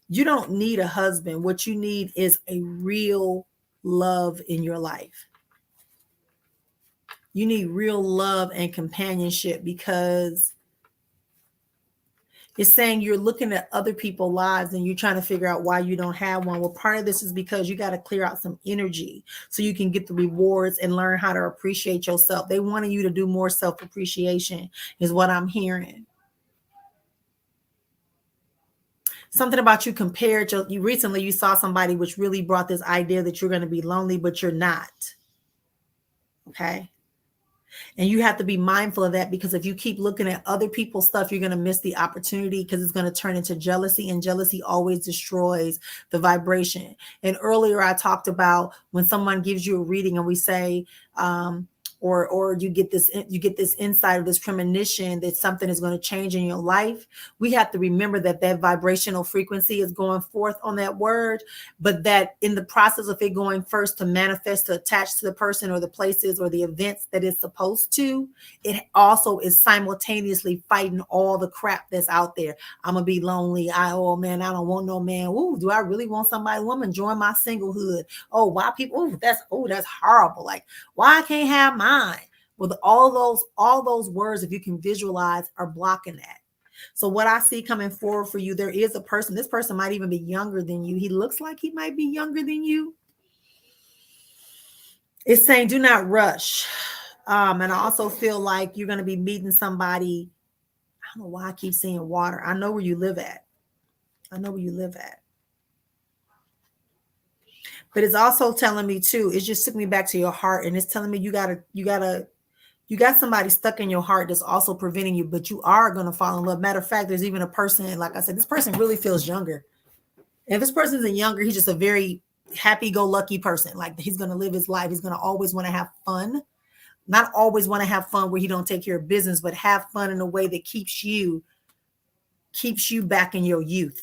You don't need a husband. What you need is a real love in your life. You need real love and companionship, because it's saying you're looking at other people's lives and you're trying to figure out why you don't have one. Well, part of this is because you got to clear out some energy so you can get the rewards and learn how to appreciate yourself. They wanted you to do more self-appreciation is what I'm hearing. Something about you compared to you recently, you saw somebody which really brought this idea that you're going to be lonely, but you're not. Okay. And you have to be mindful of that, because if you keep looking at other people's stuff, you're going to miss the opportunity, because it's going to turn into jealousy, and jealousy always destroys the vibration. And earlier I talked about when someone gives you a reading and we say, or you get this insight or this premonition that something is going to change in your life, we have to remember that vibrational frequency is going forth on that word, but that in the process of it going first to manifest, to attach to the person or the places or the events that it's supposed to, it also is simultaneously fighting all the crap that's out there. I'm gonna be lonely. Oh man, I don't want no man. Ooh, do I really want somebody? Woman, join my singlehood. Oh, why people? Ooh, that's horrible. Like, why I can't have mine? Well, all those words, if you can visualize, are blocking that. So what I see coming forward for you, there is a person. This person might even be younger than you. He looks like he might be younger than you. It's saying do not rush. And I also feel like you're going to be meeting somebody. I don't know why I keep seeing water. I know where you live at. But it's also telling me too, it's just took me back to your heart, and it's telling me you got somebody stuck in your heart that's also preventing you, but you are going to fall in love. Matter of fact, there's even a person, like I said, this person really feels younger. And if this person isn't younger, he's just a very happy-go-lucky person. Like, he's going to live his life. He's going to always want to have fun. Not always want to have fun where he don't take care of business, but have fun in a way that keeps you back in your youth.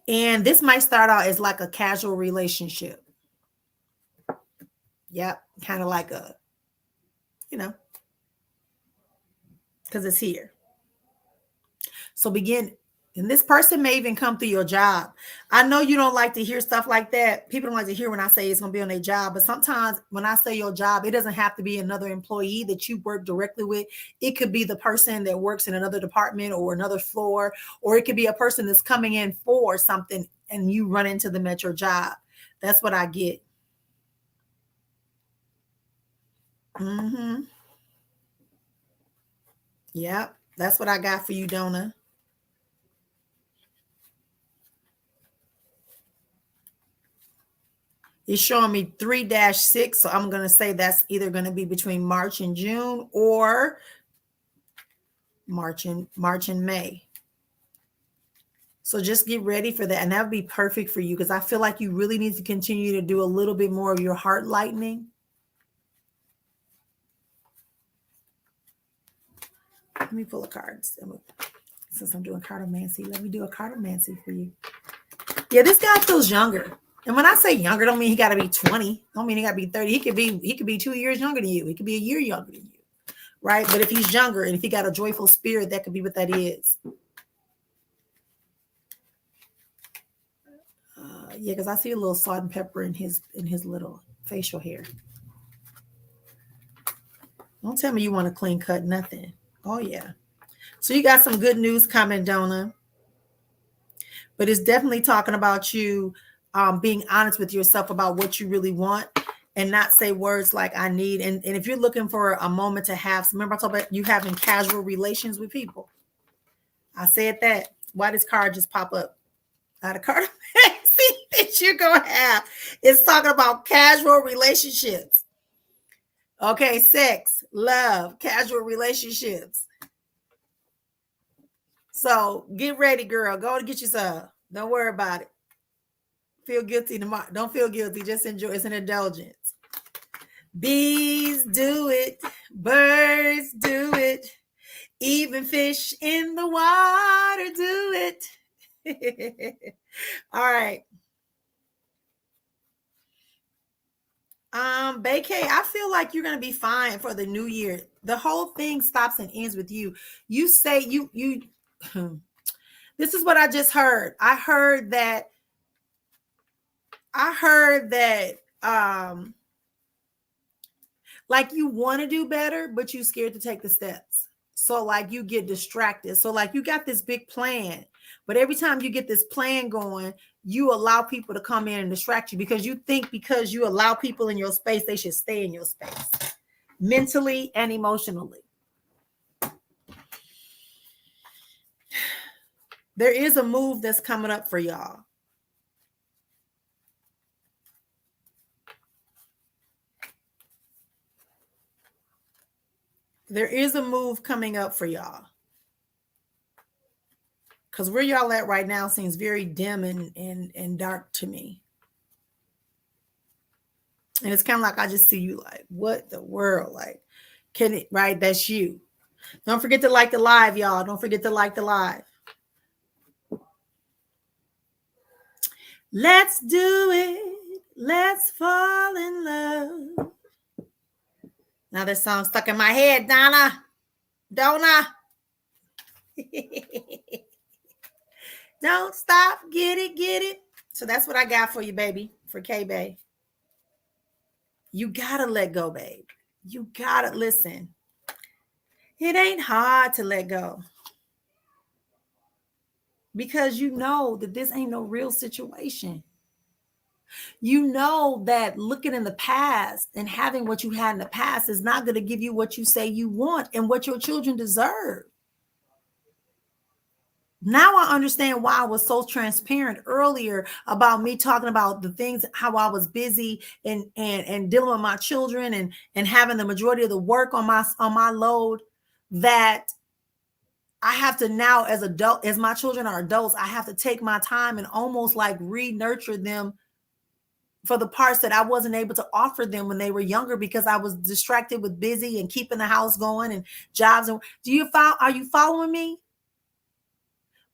And this might start out as like a casual relationship. Yep. Kind of like a, because it's here. So begin, and this person may even come through your job. I know you don't like to hear stuff like that. People don't like to hear when I say it's going to be on their job, but sometimes when I say your job, it doesn't have to be another employee that you work directly with. It could be the person that works in another department or another floor, or it could be a person that's coming in for something and you run into them at your job. That's what I get. Mm-hmm. Yep. That's what I got for you, Donna. It's showing me 3-6. So I'm going to say that's either going to be between March and June or March and May. So just get ready for that. And that would be perfect for you, because I feel like you really need to continue to do a little bit more of your heart lightening. Let me pull a card. Since I'm doing cartomancy, let me do a cartomancy for you. Yeah, this guy feels younger. And when I say younger, don't mean he got to be 20. Don't mean he got to be 30. He could be 2 years younger than you. He could be a year younger than you. Right? But if he's younger and if he got a joyful spirit, that could be what that is. Yeah, because I see a little salt and pepper in his little facial hair. Don't tell me you want a clean cut, nothing. Oh, yeah. So you got some good news coming, Donna. But it's definitely talking about you being honest with yourself about what you really want and not say words like I need. And if you're looking for a moment to have, remember I talked about you having casual relations with people. I said that. Why does card just pop up out of card that you're going to have? It's talking about casual relationships. Okay, sex, love, casual relationships. So get ready, girl. Go and get you some. Don't worry about it. Feel guilty tomorrow. Don't feel guilty. Just enjoy. It's an indulgence. Bees do it. Birds do it. Even fish in the water do it. All right. Bakay, I feel like you're gonna be fine for the new year. The whole thing stops and ends with you. You say you this is what I just heard. I heard that like you want to do better, but you're scared to take the steps. So like you get distracted. So like you got this big plan, but every time you get this plan going, you allow people to come in and distract you because you think because you allow people in your space, they should stay in your space mentally and emotionally. There is a move that's coming up for y'all. There is a move coming up for y'all. Because where y'all at right now seems very dim and dark to me. And it's kind of like I just see you like, what the world? Like, can it, right? That's you. Don't forget to like the live, y'all. Don't forget to like the live. Let's do it. Let's fall in love. Now this song stuck in my head, Donna. Don't stop, get it. So that's what I got for you, baby, for K-Bay. You gotta let go, babe. You gotta listen. It ain't hard to let go because you know that this ain't no real situation. You know that looking in the past and having what you had in the past is not going to give you what you say you want and what your children deserve. Now I understand why I was so transparent earlier about me talking about the things, how I was busy and dealing with my children and having the majority of the work on my load, that I have to now as my children are adults, I have to take my time and almost like re-nurture them for the parts that I wasn't able to offer them when they were younger because I was distracted with busy and keeping the house going and jobs. And are you following me?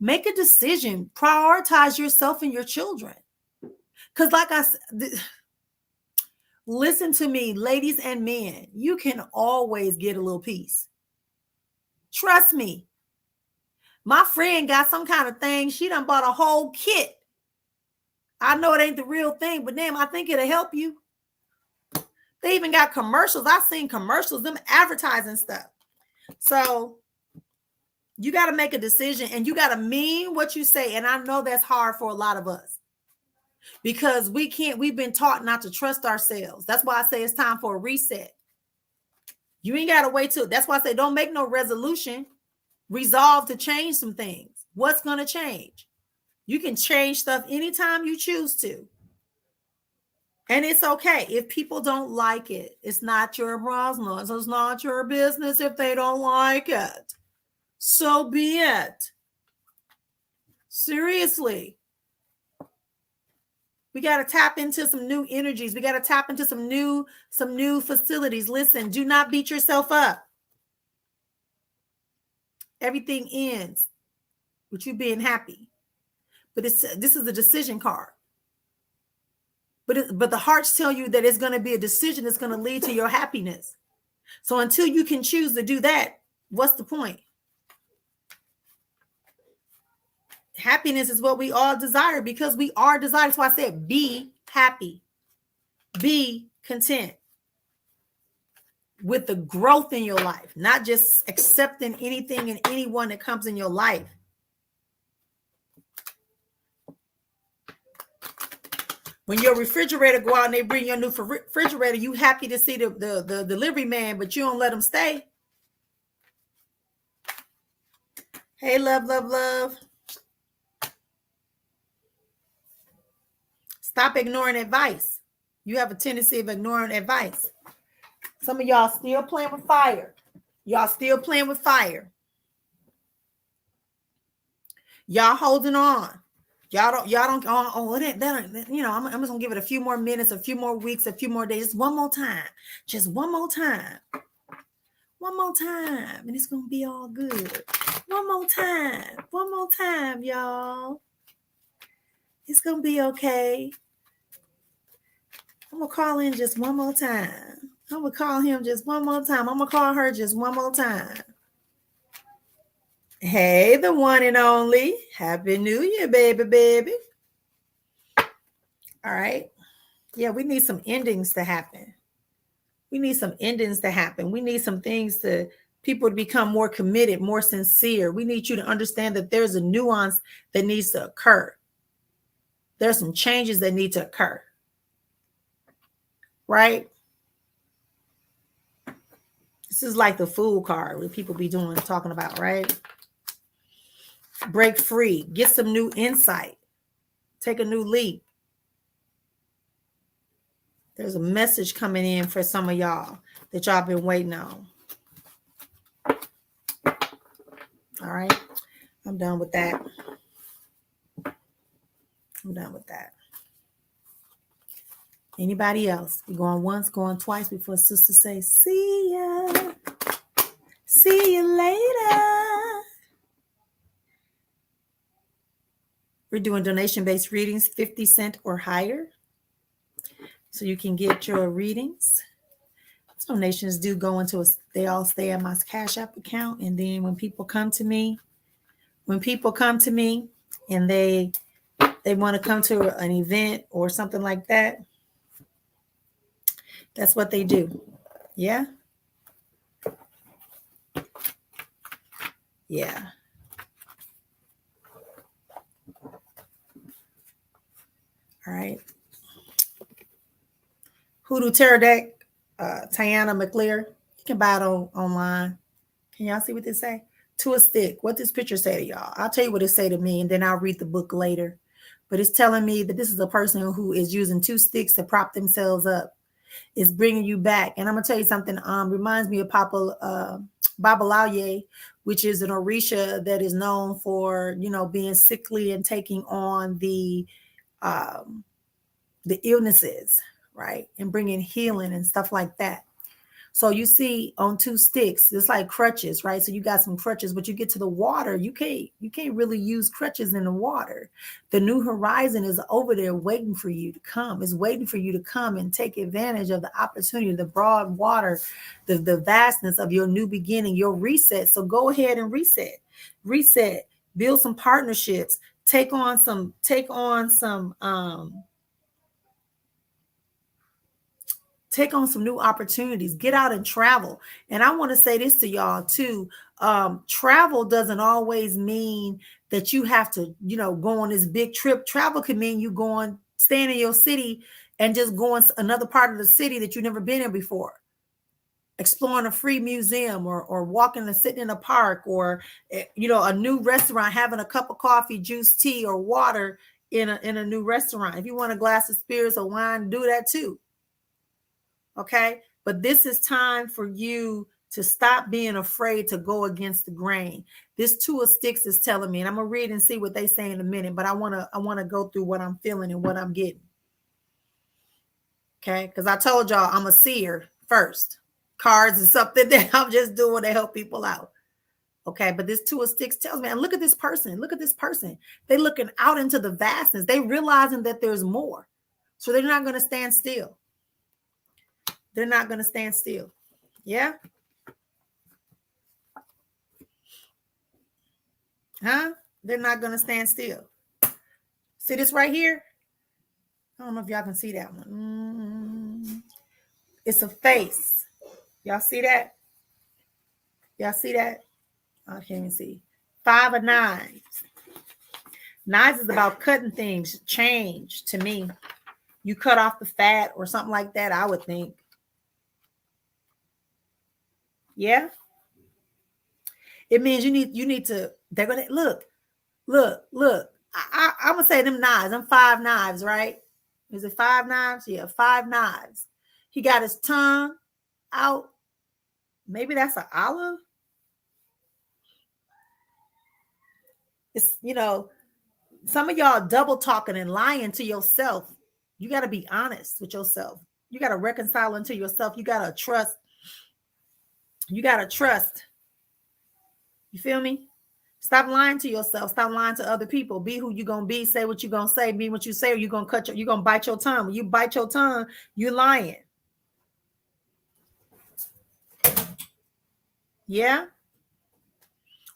Make a decision. Prioritize yourself and your children. Because like I said, listen to me, ladies and men, you can always get a little peace. Trust me. My friend got some kind of thing. She done bought a whole kit. I know it ain't the real thing, but damn, I think it'll help you. They even got commercials. I've seen commercials, them advertising stuff. So you got to make a decision and you got to mean what you say. And I know that's hard for a lot of us because we've been taught not to trust ourselves. That's why I say it's time for a reset. You ain't got to wait till, that's why I say don't make no resolution. Resolve to change some things. What's going to change? You can change stuff anytime you choose to. And it's okay if people don't like it. It's not your business. It's not your business if they don't like it. So be it. Seriously. We got to tap into some new energies. We got to tap into some new facilities. Listen, do not beat yourself up. Everything ends with you being happy. But this is a decision card. But the hearts tell you that it's going to be a decision that's going to lead to your happiness. So until you can choose to do that, what's the point? Happiness is what we all desire because we are desired. That's why I said be happy. Be content with the growth in your life, not just accepting anything and anyone that comes in your life. When your refrigerator go out and they bring your new refrigerator, you happy to see the delivery man, but you don't let them stay. Hey, love, love, love. Stop ignoring advice. You have a tendency of ignoring advice. Some of y'all still playing with fire. Y'all still playing with fire. Y'all holding on. Y'all don't, that, you know, I'm just gonna give it a few more minutes, a few more weeks, a few more days, just one more time, and it's gonna be all good. One more time, y'all. It's gonna be okay. I'm gonna call in just one more time. I'm gonna call him just one more time. I'm gonna call her just one more time. Hey, the one and only. Happy New Year, baby. All right. Yeah, we need some endings to happen. We need some things to people to become more committed, more sincere. We need you to understand that there's a nuance that needs to occur. There's some changes that need to occur. Right? This is like the fool card that people be talking about, right? Break free, get some new insight, take a new leap. There's a message coming in for some of y'all that y'all been waiting on. All right, I'm done with that. Anybody else? We're going once, going twice before sister say, see ya. See you later. We're doing donation-based readings, 50 cents or higher. So you can get your readings. Donations do go into they all stay in my Cash App account. And then when people come to me and they want to come to an event or something like that, that's what they do. Yeah. Yeah. All right. Hoodoo Tarot Deck, Tiana McClear. You can buy it online. Can y'all see what this say? To a stick. What this picture say to y'all? I'll tell you what it say to me, and then I'll read the book later. But it's telling me that this is a person who is using 2 sticks to prop themselves up. It's bringing you back. And I'm going to tell you something. Reminds me of Babalaye, which is an Orisha that is known for, being sickly and taking on the illnesses, right? And bringing healing and stuff like that. So you see on 2 sticks, it's like crutches, right? So you got some crutches, but you get to the water, you can't really use crutches in the water. The new horizon is over there waiting for you to come. It's waiting for you to come and take advantage of the opportunity, the broad water, the vastness of your new beginning, your reset. So go ahead and reset, build some partnerships, take on some new opportunities, get out and travel. And I want to say this to y'all too. Travel doesn't always mean that you have to, go on this big trip. Travel can mean you staying in your city and just going to another part of the city that you've never been in before. Exploring a free museum or walking and sitting in a park or, a new restaurant, having a cup of coffee, juice, tea, or water in a new restaurant. If you want a glass of spirits or wine, do that too. Okay? But this is time for you to stop being afraid to go against the grain. This Two of Sticks is telling me, and I'm gonna read and see what they say in a minute, but I wanna go through what I'm feeling and what I'm getting. Okay, because I told y'all I'm a seer first. Cards is something that I'm just doing to help people out. Okay, but this Two of Sticks tells me, and look at this person. Look at this person. They looking out into the vastness. They realizing that there's more. So they're not going to stand still. They're not going to stand still. Yeah? Huh? They're not going to stand still. See this right here? I don't know if y'all can see that one. It's a face. Y'all see that? Y'all see that? I can't even see. 5 of Knives. Knives is about cutting things, change to me. You cut off the fat or something like that, I would think. Yeah? It means you need to, they're going to, look. I'm going to say them knives, them 5 knives, right? Is it 5 knives? Yeah, 5 knives. He got his tongue out. Maybe that's an olive. It's, some of y'all double talking and lying to yourself. You got to be honest with yourself. You got to reconcile into yourself. You got to trust. You got to trust. You feel me? Stop lying to yourself. Stop lying to other people. Be who you're going to be. Say what you're going to say. Be what you say, or you're going to bite your tongue. When you bite your tongue, you're lying. Yeah?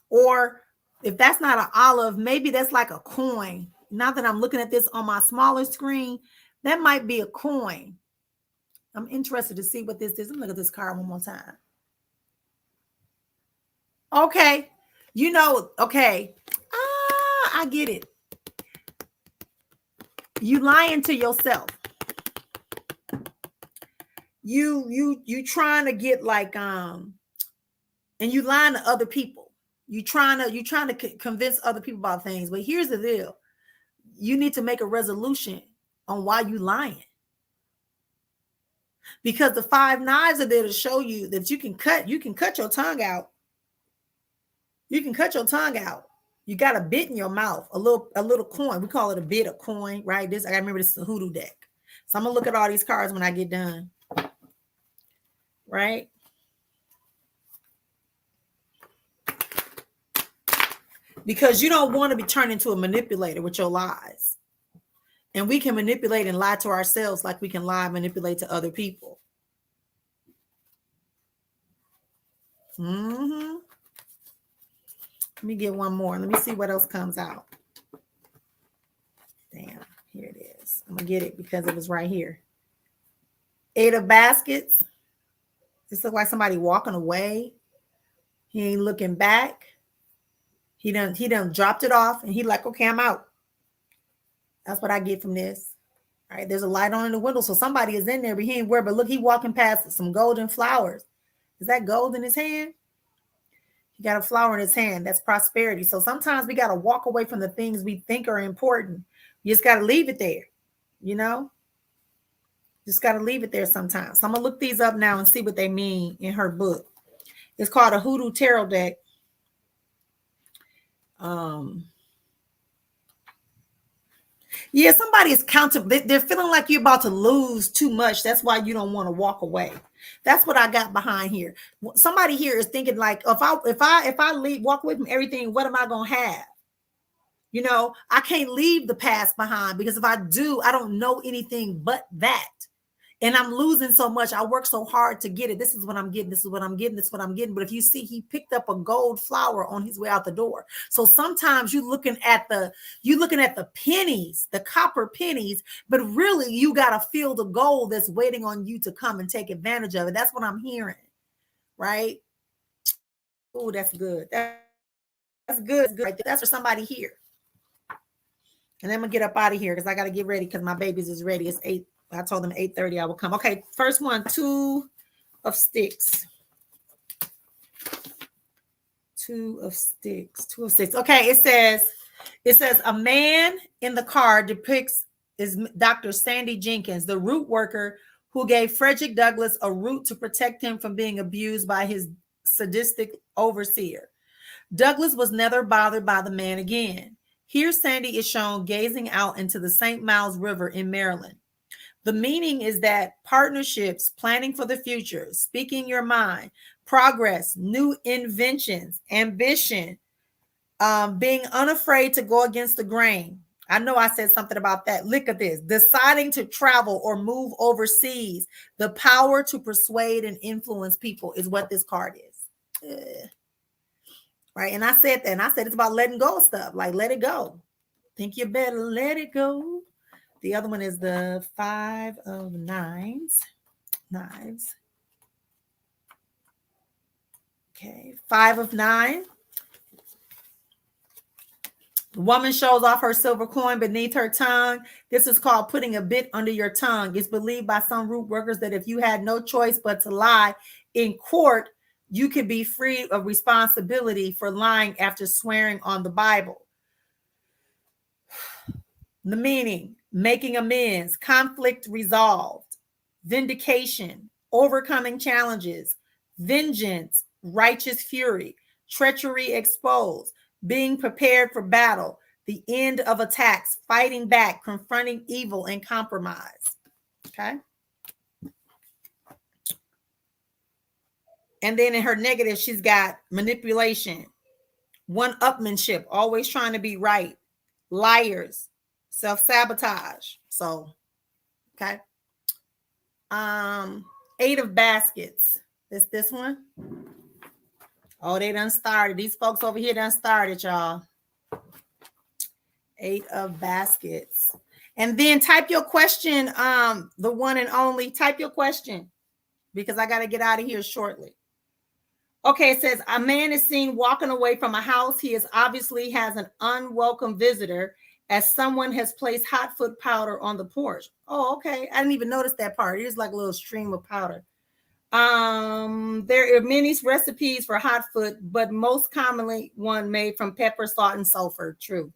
Or if that's not an olive, maybe that's like a coin. Now that I'm looking at this on my smaller screen, that might be a coin. I'm interested to see what this is. Let me look at this card one more time. Okay. Okay. I get it. You lying to yourself. You trying to get like, and you lying to other people. You trying to convince other people about things. But here's the deal. You need to make a resolution on why you lying. Because the 5 knives are there to show you that you can cut your tongue out. You can cut your tongue out. You got a bit in your mouth, a little coin. We call it a bit, a coin, right? I remember this is a hoodoo deck. So I'm gonna look at all these cards when I get done. Right? Because you don't want to be turned into a manipulator with your lies. And we can manipulate and lie to ourselves like we can lie and manipulate to other people. Let me get one more. Let me see what else comes out. Damn, here it is. I'm going to get it because it was right here. 8 of Baskets. This looks like somebody walking away. He ain't looking back. He done dropped it off and he like, okay, I'm out. That's what I get from this. All right, there's a light on in the window, so somebody is in there, but he ain't worried. But look, he walking past some golden flowers. Is that gold in his hand? He got a flower in his hand. That's prosperity. So sometimes we got to walk away from the things we think are important. You just got to leave it there, Just got to leave it there sometimes. So I'm going to look these up now and see what they mean in her book. It's called a Hoodoo Tarot deck. Yeah, somebody is they're feeling like you're about to lose too much. That's why you don't want to walk away. That's what I got behind here. Somebody here is thinking like, if I walk away from everything, what am I gonna have? I can't leave the past behind, because if I do, I don't know anything but that. And I'm losing so much. I work so hard to get it. This is what I'm getting. This is what I'm getting. This is what I'm getting. But if you see, he picked up a gold flower on his way out the door. So sometimes you're looking at the pennies, the copper pennies, but really you got to feel the gold that's waiting on you to come and take advantage of it. That's what I'm hearing. Right? Oh, that's good. That's good. Right? That's for somebody here. And I'm going to get up out of here because I got to get ready because my babies is ready. It's 8. I told them 8:30 I will come. Okay, first one, 2 of Sticks. 2 of Sticks. 2 of Sticks. Okay, it says, It says a man in the card depicts is Dr. Sandy Jenkins, the root worker who gave Frederick Douglass a root to protect him from being abused by his sadistic overseer. Douglass was never bothered by the man again. Here, Sandy is shown gazing out into the St. Miles River in Maryland. The meaning is that partnerships, planning for the future, speaking your mind, progress, new inventions, ambition, being unafraid to go against the grain. I know I said something about that. Look at this. Deciding to travel or move overseas. The power to persuade and influence people is what this card is. Right. And I said that. And I said it's about letting go of stuff. Like, let it go. Think you better let it go. The other one is the 5 of knives. Okay. 5 of 9. The woman shows off her silver coin beneath her tongue. This is called putting a bit under your tongue. It's believed by some root workers that if you had no choice but to lie in court, you could be free of responsibility for lying after swearing on the Bible. The meaning: making amends, conflict resolved, vindication, overcoming challenges, vengeance, righteous fury, treachery exposed, being prepared for battle, the end of attacks, fighting back, confronting evil, and compromise. Okay. And then in her negative, she's got manipulation, one-upmanship, always trying to be right, liars, self-sabotage. So, okay. 8 of baskets. This one. Oh, they done started. These folks over here done started, y'all. 8 of baskets. And then type your question, the one and only. Type your question because I got to get out of here shortly. Okay, it says a man is seen walking away from a house. He is obviously has an unwelcome visitor as someone has placed hot foot powder on the porch. Oh, okay. I didn't even notice that part. It was like a little stream of powder. There are many recipes for hot foot, but most commonly one made from pepper, salt, and sulfur. True.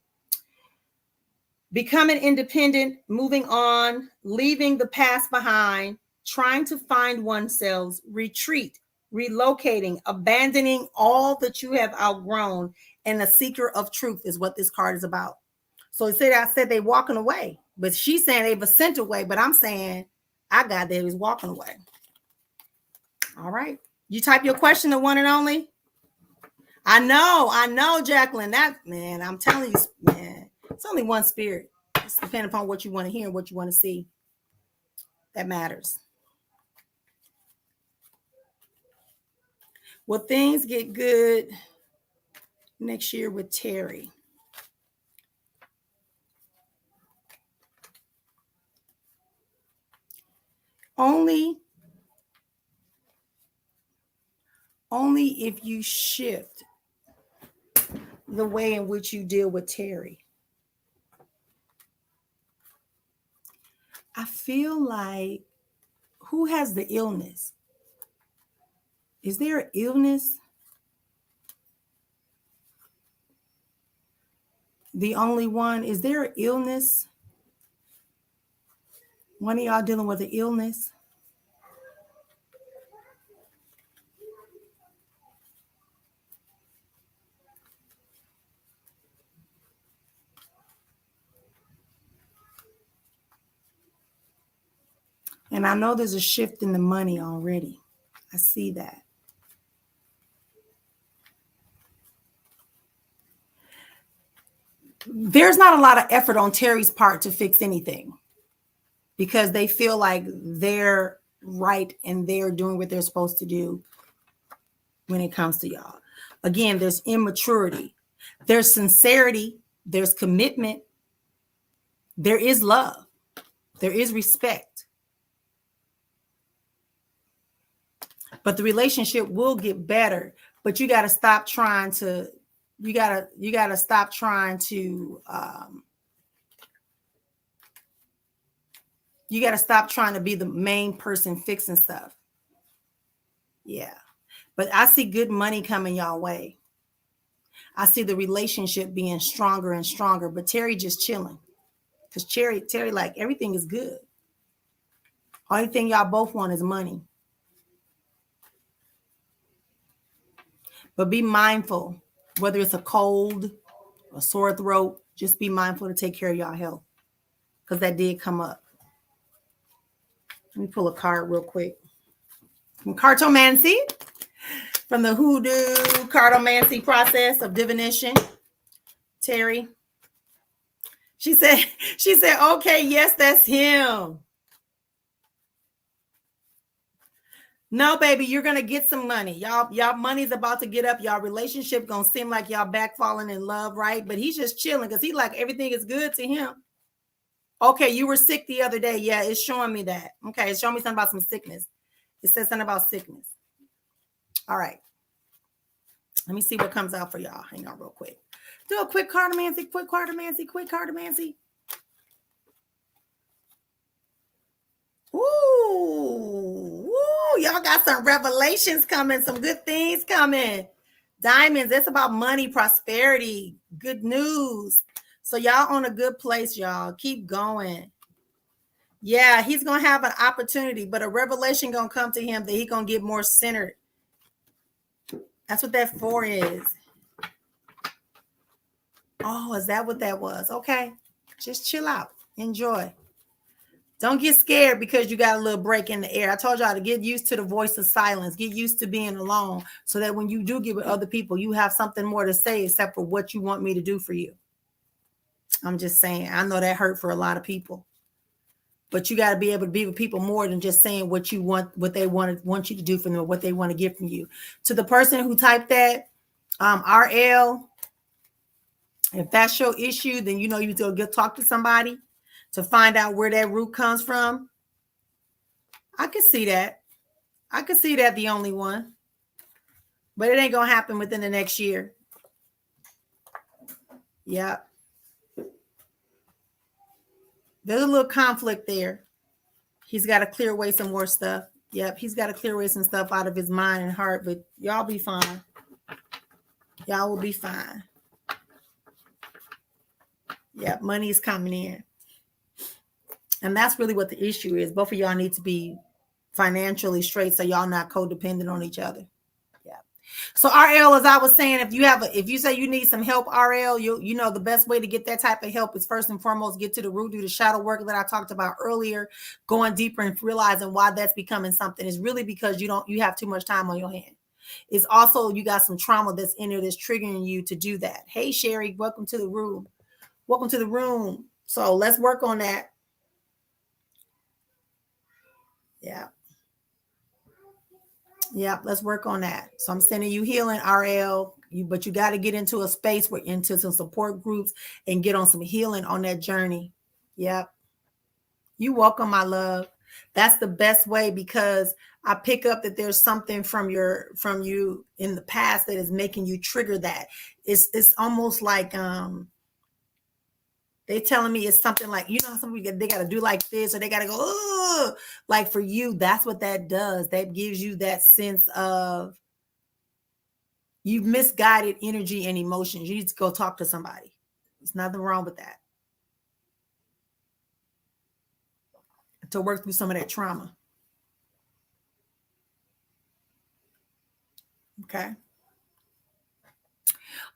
Becoming independent, moving on, leaving the past behind, trying to find oneself, retreat, relocating, abandoning all that you have outgrown, and a seeker of truth is what this card is about. So I said they walking away, but she's saying they were sent away, but I'm saying I got they was walking away. All right. You type your question, the one and only. I know, Jacqueline. That, man, I'm telling you, man, it's only one spirit. It's depending upon what you want to hear and what you want to see. That matters. Will things get good next year with Terry? Only if you shift the way in which you deal with Terry. I feel like, who has the illness? Is there an illness? The only one. Is there an illness? One of y'all dealing with an illness? And I know there's a shift in the money already. I see that. There's not a lot of effort on Terry's part to fix anything because they feel like they're right and they're doing what they're supposed to do when it comes to y'all. Again, there's immaturity. There's sincerity. There's commitment. There is love. There is respect. But the relationship will get better, but you got to stop trying to, you got to stop trying to, you got to stop trying to be the main person fixing stuff. Yeah. But I see good money coming y'all way. I see the relationship being stronger and stronger, but Terry just chilling. Because Terry, like, everything is good. Only thing y'all both want is money. But be mindful, whether it's a cold, a sore throat, just be mindful to take care of y'all health. Because that did come up. Let me pull a card real quick. From Cartomancy, from the Hoodoo Cartomancy process of divination. Terry. She said, okay, yes, that's him. No, baby, you're gonna get some money. Y'all money's about to get up. Y'all relationship gonna seem like y'all back falling in love, right? But he's just chilling because he like everything is good to him. Okay, you were sick the other day. Yeah, it's showing me that. Okay, it's showing me something about some sickness. It says something about sickness. All right. Let me see what comes out for y'all. Hang on real quick. Do a quick cartomancy, quick cartomancy. Ooh, y'all got some revelations coming, some good things coming. Diamonds, it's about money, prosperity, good news. So y'all on a good place, y'all. Keep going. Yeah, he's going to have an opportunity, but a revelation going to come to him that he's going to get more centered. That's what that 4 is. Oh, is that what that was? Okay. Just chill out. Enjoy. Don't get scared because you got a little break in the air. I told y'all to get used to the voice of silence. Get used to being alone so that when you do get with other people, you have something more to say except for what you want me to do for you. I'm just saying. I know that hurt for a lot of people. But you got to be able to be with people more than just saying what you want, what they want you to do for them, or what they want to get from you. To the person who typed that, RL, if that's your issue, then you know you go talk to somebody to find out where that root comes from. I could see that. I could see that the only one. But it ain't going to happen within the next year. Yeah. There's a little conflict there. He's got to clear away some more stuff. Yep, he's got to clear away some stuff out of his mind and heart, but y'all be fine. Y'all will be fine. Yep, money is coming in. And that's really what the issue is. Both of y'all need to be financially straight so y'all not codependent on each other. Yeah. So RL, as I was saying, if you say you need some help, RL, you know the best way to get that type of help is first and foremost get to the root, do the shadow work that I talked about earlier, going deeper and realizing why that's becoming something is really because you have too much time on your hand. It's also you got some trauma that's in there that's triggering you to do that. Hey Sherry, welcome to the room. Welcome to the room. So let's work on that. Yeah. Yeah, let's work on that. So I'm sending you healing, RL. But you got to get into a space where into some support groups and get on some healing on that journey. Yep. You welcome, my love. That's the best way because I pick up that there's something from you in the past that is making you trigger that. It's almost like they telling me it's something like, you know, some people they got to do like this or they got to go, oh, like for you, that's what that does. That gives you that sense of you've misguided energy and emotions. You need to go talk to somebody. There's nothing wrong with that. To work through some of that trauma. Okay.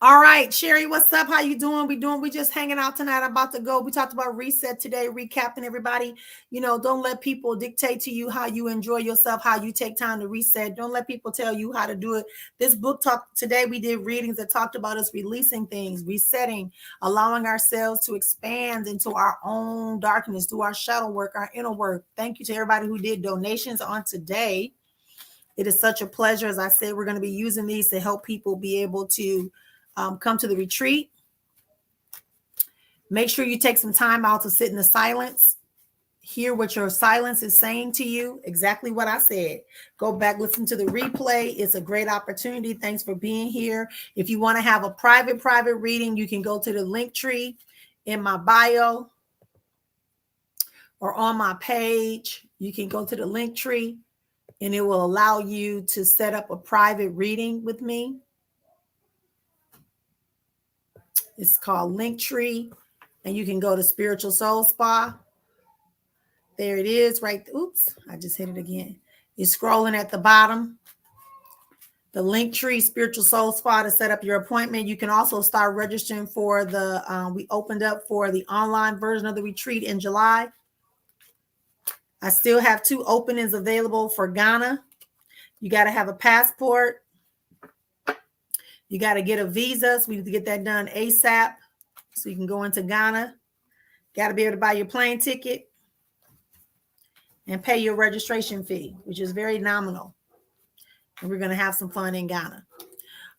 All right, Sherry, what's up? How you doing? We just hanging out tonight. I'm about to go. We talked about reset today, recapping everybody. You know, don't let people dictate to you how you enjoy yourself, how you take time to reset. Don't let people tell you how to do it. This book talk today, we did readings that talked about us releasing things, resetting, allowing ourselves to expand into our own darkness, do our shadow work, our inner work. Thank you to everybody who did donations on today. It is such a pleasure. As I said, we're going to be using these to help people be able to come to the retreat. Make sure you take some time out to sit in the silence, hear what your silence is saying to you, exactly what I said. Go back, listen to the replay. It's a great opportunity. Thanks for being here. If you want to have a private reading, you can go to the link tree in my bio or on my page. You can go to the link tree and it will allow you to set up a private reading with me. It's called Linktree, and you can go to Spiritual Soul Spa. There it is, right. Oops, I just hit it again. It's scrolling at the bottom. The Linktree Spiritual Soul Spa to set up your appointment. You can also start registering for the, we opened up for the online version of the retreat in July. I still have 2 openings available for Ghana. You got to have a passport. You got to get a visa. So we need to get that done ASAP so you can go into Ghana. Got to be able to buy your plane ticket and pay your registration fee, which is very nominal. And we're going to have some fun in Ghana.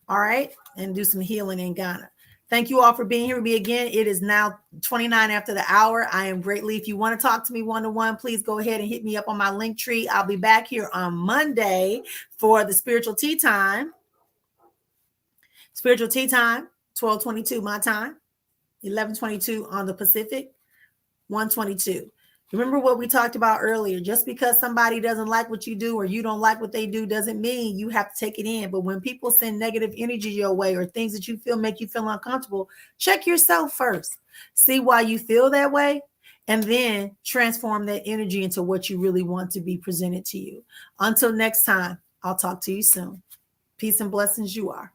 All right. And do some healing in Ghana. Thank you all for being here with me again. It is now 29 after the hour. I am greatly. If you want to talk to me one-to-one, please go ahead and hit me up on my Linktree. I'll be back here on Monday for the Spiritual Tea Time. Spiritual Tea Time, 12:22 my time, 11:22 on the Pacific, 1:22. Remember what we talked about earlier. Just because somebody doesn't like what you do or you don't like what they do doesn't mean you have to take it in. But when people send negative energy your way or things that you feel make you feel uncomfortable, check yourself first. See why you feel that way, and then transform that energy into what you really want to be presented to you. Until next time, I'll talk to you soon. Peace and blessings, you are.